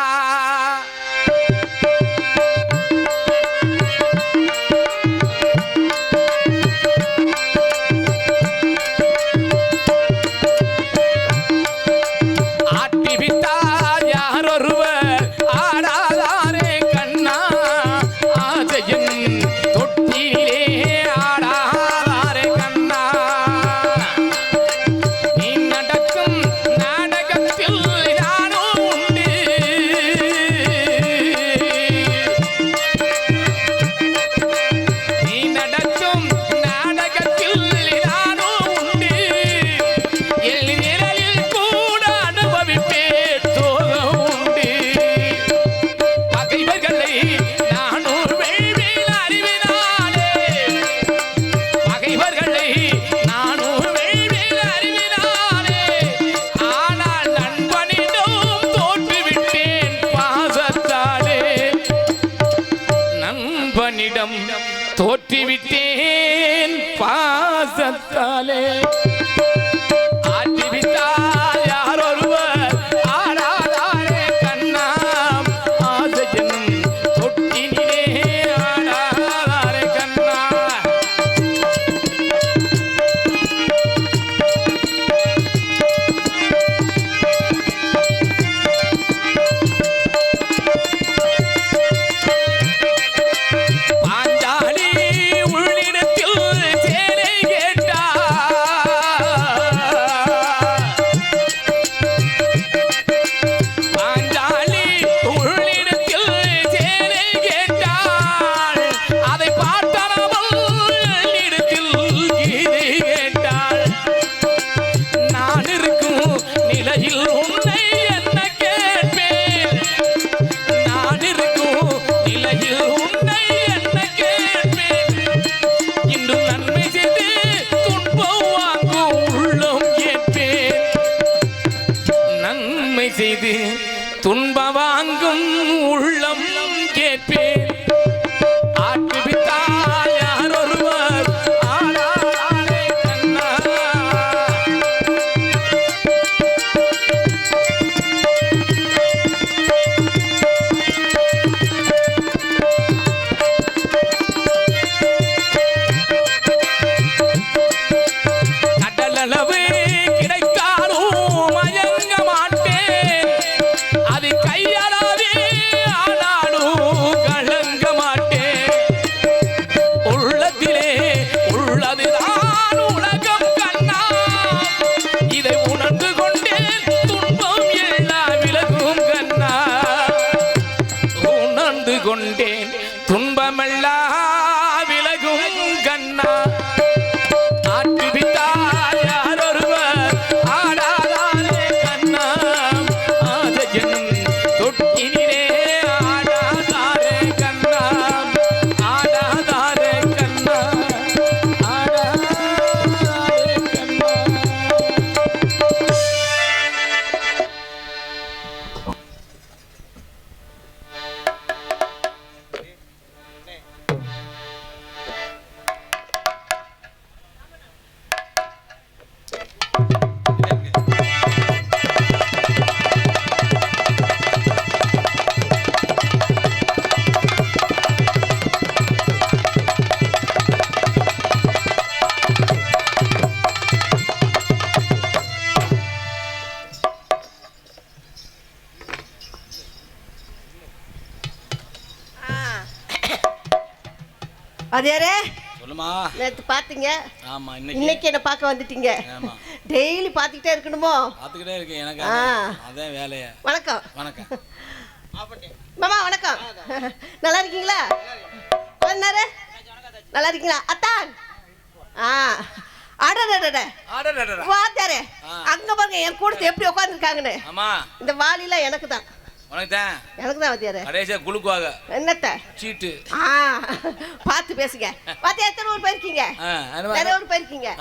தோற்றிவிட்டேன் பாசத்தாலே. ஆட்டிவிட்டால் யார் ஒருவர் ஆடாதாரே கண்ணா, ஆசை என்னும் தொட்டினிலே ஆடாதாரே கண்ணா. செய்து துன்ப வாங்கும் உள்ளம் கேட்பேன். ஆட்டுவித்தால் யார் ஒருவர் ஆடாதாரே கண்ணா. கடலளவு கொண்டேன் துன்பமெல்லாம் விலகும் கண்ணா. ஆட்டுவித்தால் யார் ஒருவர் ஆடாதாரே கண்ணா, ஆசை என்னும் தொட்டினிலே ஆடாதாரே கண்ணா, ஆடாதாரே கண்ணா, ஆடாதாரே கண்ணா. அதேரே சொல்லுமா. நேத்து பாத்தீங்க. ஆமா, இன்னைக்கு என்ன பார்க்க வந்துட்டீங்க. டெய்லி பார்த்துக்கிட்டே இருக்கணுமோ? பார்த்துக்கிட்டே இருக்கேன், எனக்கு அதான் வேலையா. வணக்கம். வணக்கம் மாமா, வணக்கம். நல்லா இருக்கீங்களா? கொஞ்ச நேரம் நல்லா இருக்கீங்களா? அத்தான் அடடடட வாத்தியாரே அங்க பாருங்க என் கூடத்து எப்படி உட்காந்துருக்காங்கன்னு. ஆமா இந்த வாலில எனக்கு தான் எனக்கு தான் வாத்தியாரே. கடைசியா குளுக்குவாங்க என்னத்த சீட்டு. பார்த்து பேசுங்க. வாத்தியார் எத்தனை ஊர் போயிருக்கீங்க? நிறைய ஊர் போயிருக்கீங்க.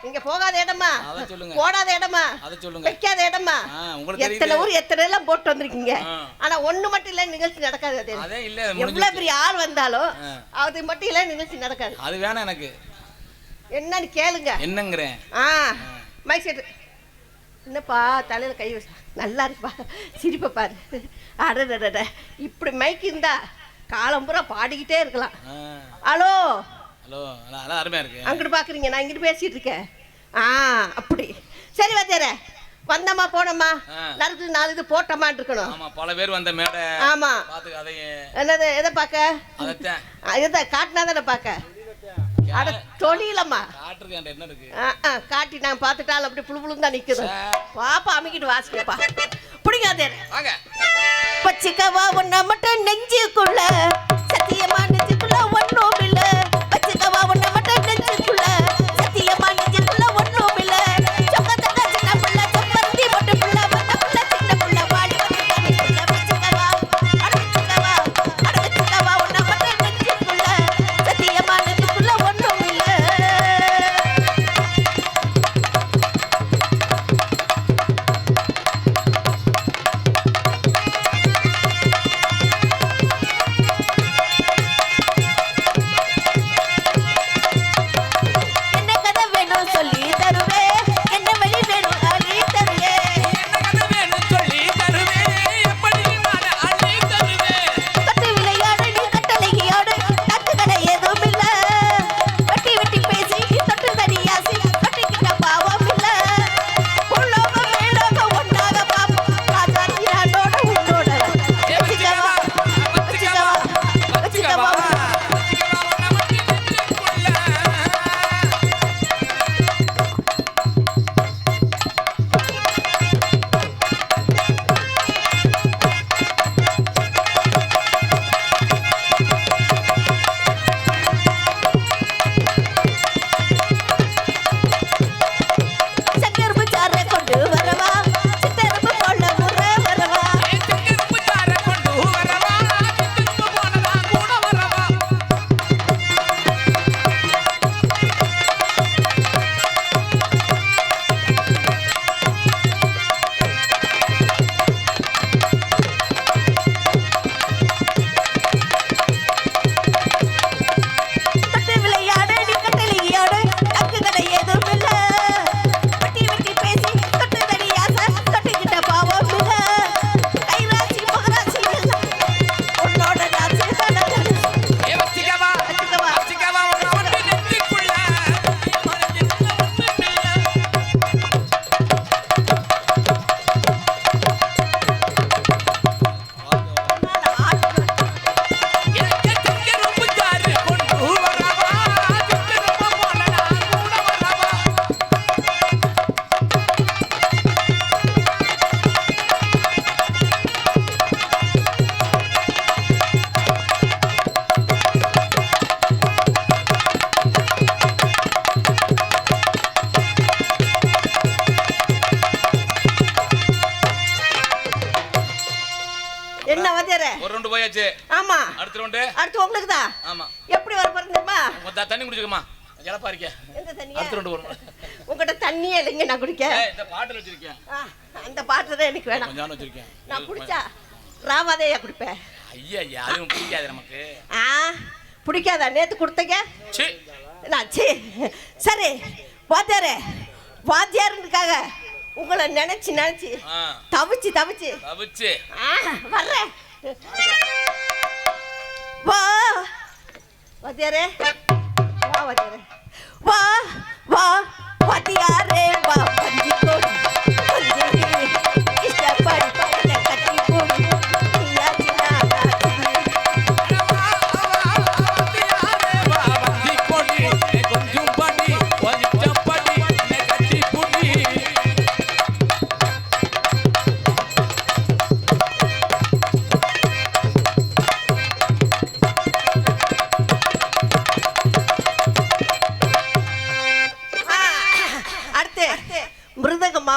நீங்க போகாத இடமா போடாத இடமா வைக்காத இடமா எத்தனை ஊர் எத்தனை எல்லாம் போட்டு வந்திருக்கீங்க. ஆனா ஒண்ணு மட்டும் இல்ல நிகழ்ச்சி நடக்காது. எவ்வளவு பெரிய ஆள் வந்தாலும் அது மட்டும் இல்ல நிகழ்ச்சி நடக்காது. அது வேணாம் எனக்கு. என்னன்னு கேளுங்க. என்னங்கிறேன். மைக் செட் என்னப்பா தலையில கை வச்சு நல்லா இருக்குப்பா சிரிப்பை பாரு. அடடட இப்படி மைக் இருந்தா காலம் பூரா பாடிக்கிட்டே இருக்கலாம். ஹலோ ஹலோ நல்லா அருமையா இருக்கு. அங்கிட்டு பாக்குறீங்க நான் இங்கிட்டு பேசிட்டு இருக்கேன். அப்படி சரி வாத்தியாரே வந்தம்மா போனம்மா நடந்து 4 இது போட்டமான்னு இருக்கணும். ஆமா பல பேர் வந்த மேடை. ஆமா பாத்துக்க அதையே என்னது எதை பார்க்க எதை காட்டினா தானே பார்க்க. அட தொழிலம்மா காட்டுறேன் என்ன இருக்கு காட்டி நான் பார்த்துட்டாலும் அப்படி புழு புழுன்னு தான் நிக்குது. பாப்பா அமைக்கிட்டு வாசிக்கப்பா பிடிக்காதே வாங்க பச்சிக்கவா ஒன்ன மட்டும் நெஞ்சுக்குள்ள சத்தியமா நெஞ்சுக்குள்ள ஒன்றும் இல்ல. பச்சிக்கவா ஒன்ன மட்டும் நெஞ்சுக்குள்ள சத்தியமா நெஞ்சுக்குள்ள ஒன்றும் இல்ல. சொக்கத்தக்க சின்ன புள்ள சொப்பந்தி போட்டு புள்ள வந்த புள்ள சின்ன புள்ள வாடி வந்து பச்சிக்கவா அடச்சிக்கவா அடச்சிக்கவா ஒன்ன மட்டும் நெஞ்சுக்குள்ள சத்தியமா நெஞ்சுக்குள்ள ஒன்றும் இல்ல. என்ன வாத்தியாரே ஒரு ரவுண்ட் போயாச்சு. ஆமா அடுத்த ரவுண்ட் அடுத்து உங்களுக்கு தான். ஆமா எப்படி வர போறீங்கம்மா? தண்ணி குடிச்சுக்கமா ஜலப்பா இருக்க. எந்த தண்ணி? அடுத்த ரவுண்ட் வரும். உங்ககிட்ட தண்ணியே இல்லைங்க நான் குடிக்க. இந்த பாட்டில் வச்சிருக்கேன். அந்த பாட்டில் தான் எனக்கு வேணும். கொஞ்சம் வச்சிருக்கேன். நான் குடிச்சா ராவாதையா குடிப்பேன். ஐயா அதுவும் பிடிக்காது நமக்கு. பிடிக்காதா? நேத்து கொடுத்தீங்க. சீ நான் சீ சரி வாத்தியாரே வாத்தியாருக்காக உங்களை நினைச்சு நினைச்சு தவிச்சு தவிச்சு தவிச்சு வர்றேன். வா வாத்தியாரே வா வாத்தியாரே வா வா வாத்தியாரே வா பஞ்சி கோடி பஞ்சி இஷ்டப்படி படி கட்டி போடி நீயா சின்ன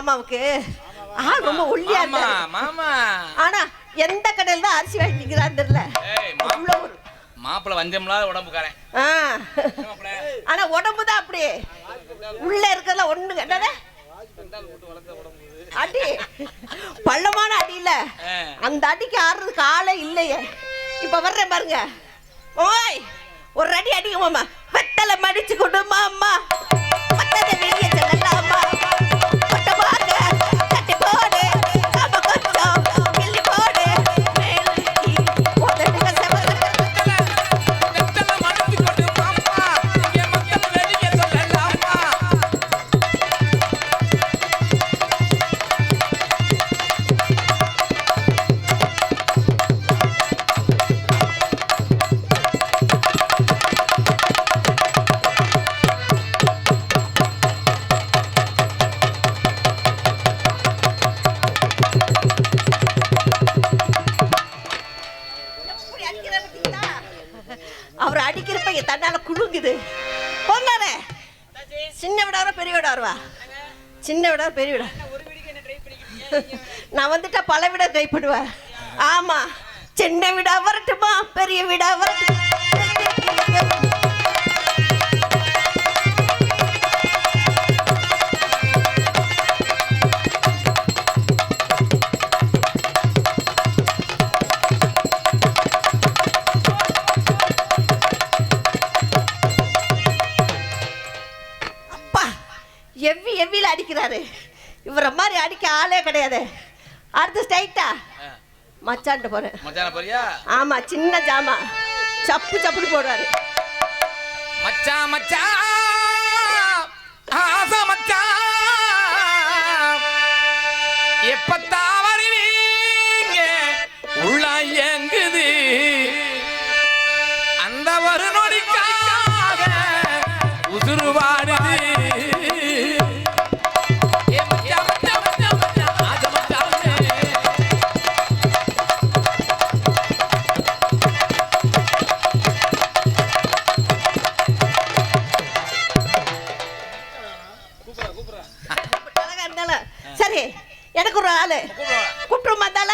மாமாவுக்கு ரொம்ப ஒல்லியா இருந்தாரு மாமா. ஆனா எந்த கடையில தான் அரிசி வாங்கிக்கிறான்னு தெரியல. மாப்பிள வஞ்சம்லாம் உடம்புக்காரன். ஆனா உடம்பு தான் அப்படியே உள்ள இருக்கிறதுல ஒண்ணு என்னது அடி பள்ளமான அடி இல்ல, அந்த அடிக்கு ஆடுறதுக்கு ஆளே இல்லையே. இப்ப வர்றேன் பாருங்க. ஓய் ஒரு அடி அடிங்க மாமா. வெத்தலை மடிச்சு கொடு மாமா, மத்தத வெளியே செல்லலாமா, பட்ட பாக்க கட்டி போடு, காம கொஞ்சம் கிள்ளி போடு, மேலுக்கி உதடுக செவரு. வெத்தலை மடிச்சு கொடு மாமா, இங்க மத்தத வெளியே செல்லலாமா. அவர் அடிக்கிறப்ப தன்னால குழுங்குது. போனாரே சின்ன விடாரா பெரிய விடாருவா? சின்ன விடாரு பெரிய விடா. நான் வந்துட்டா பல விட ட்ரை பண்ணுவேன். ஆமா, சின்ன விடா வரட்டுமா பெரிய விடா வரட்டுமா? எவ்வில அடிக்கிறாரு. இவரை மாதிரி அடிக்க ஆளே கிடையாது. அடுத்து ஸ்ட்ரைட்டா மச்சான்ட்டு போறேன். மச்சான போறியா? ஆமா, சின்ன ஜாமா சப்பு சப்புன்னு போடுறாரு. மச்சான் மச்சான் ஆசா மச்சான், எப்பத்தான் வருவீங்க உள்ள எங்குது, அந்த ஒரு நொடிக்காக உசுறு வாடுது. சரி, எனக்கு ஒரு ஆளு கூப்பிட்டு வந்தால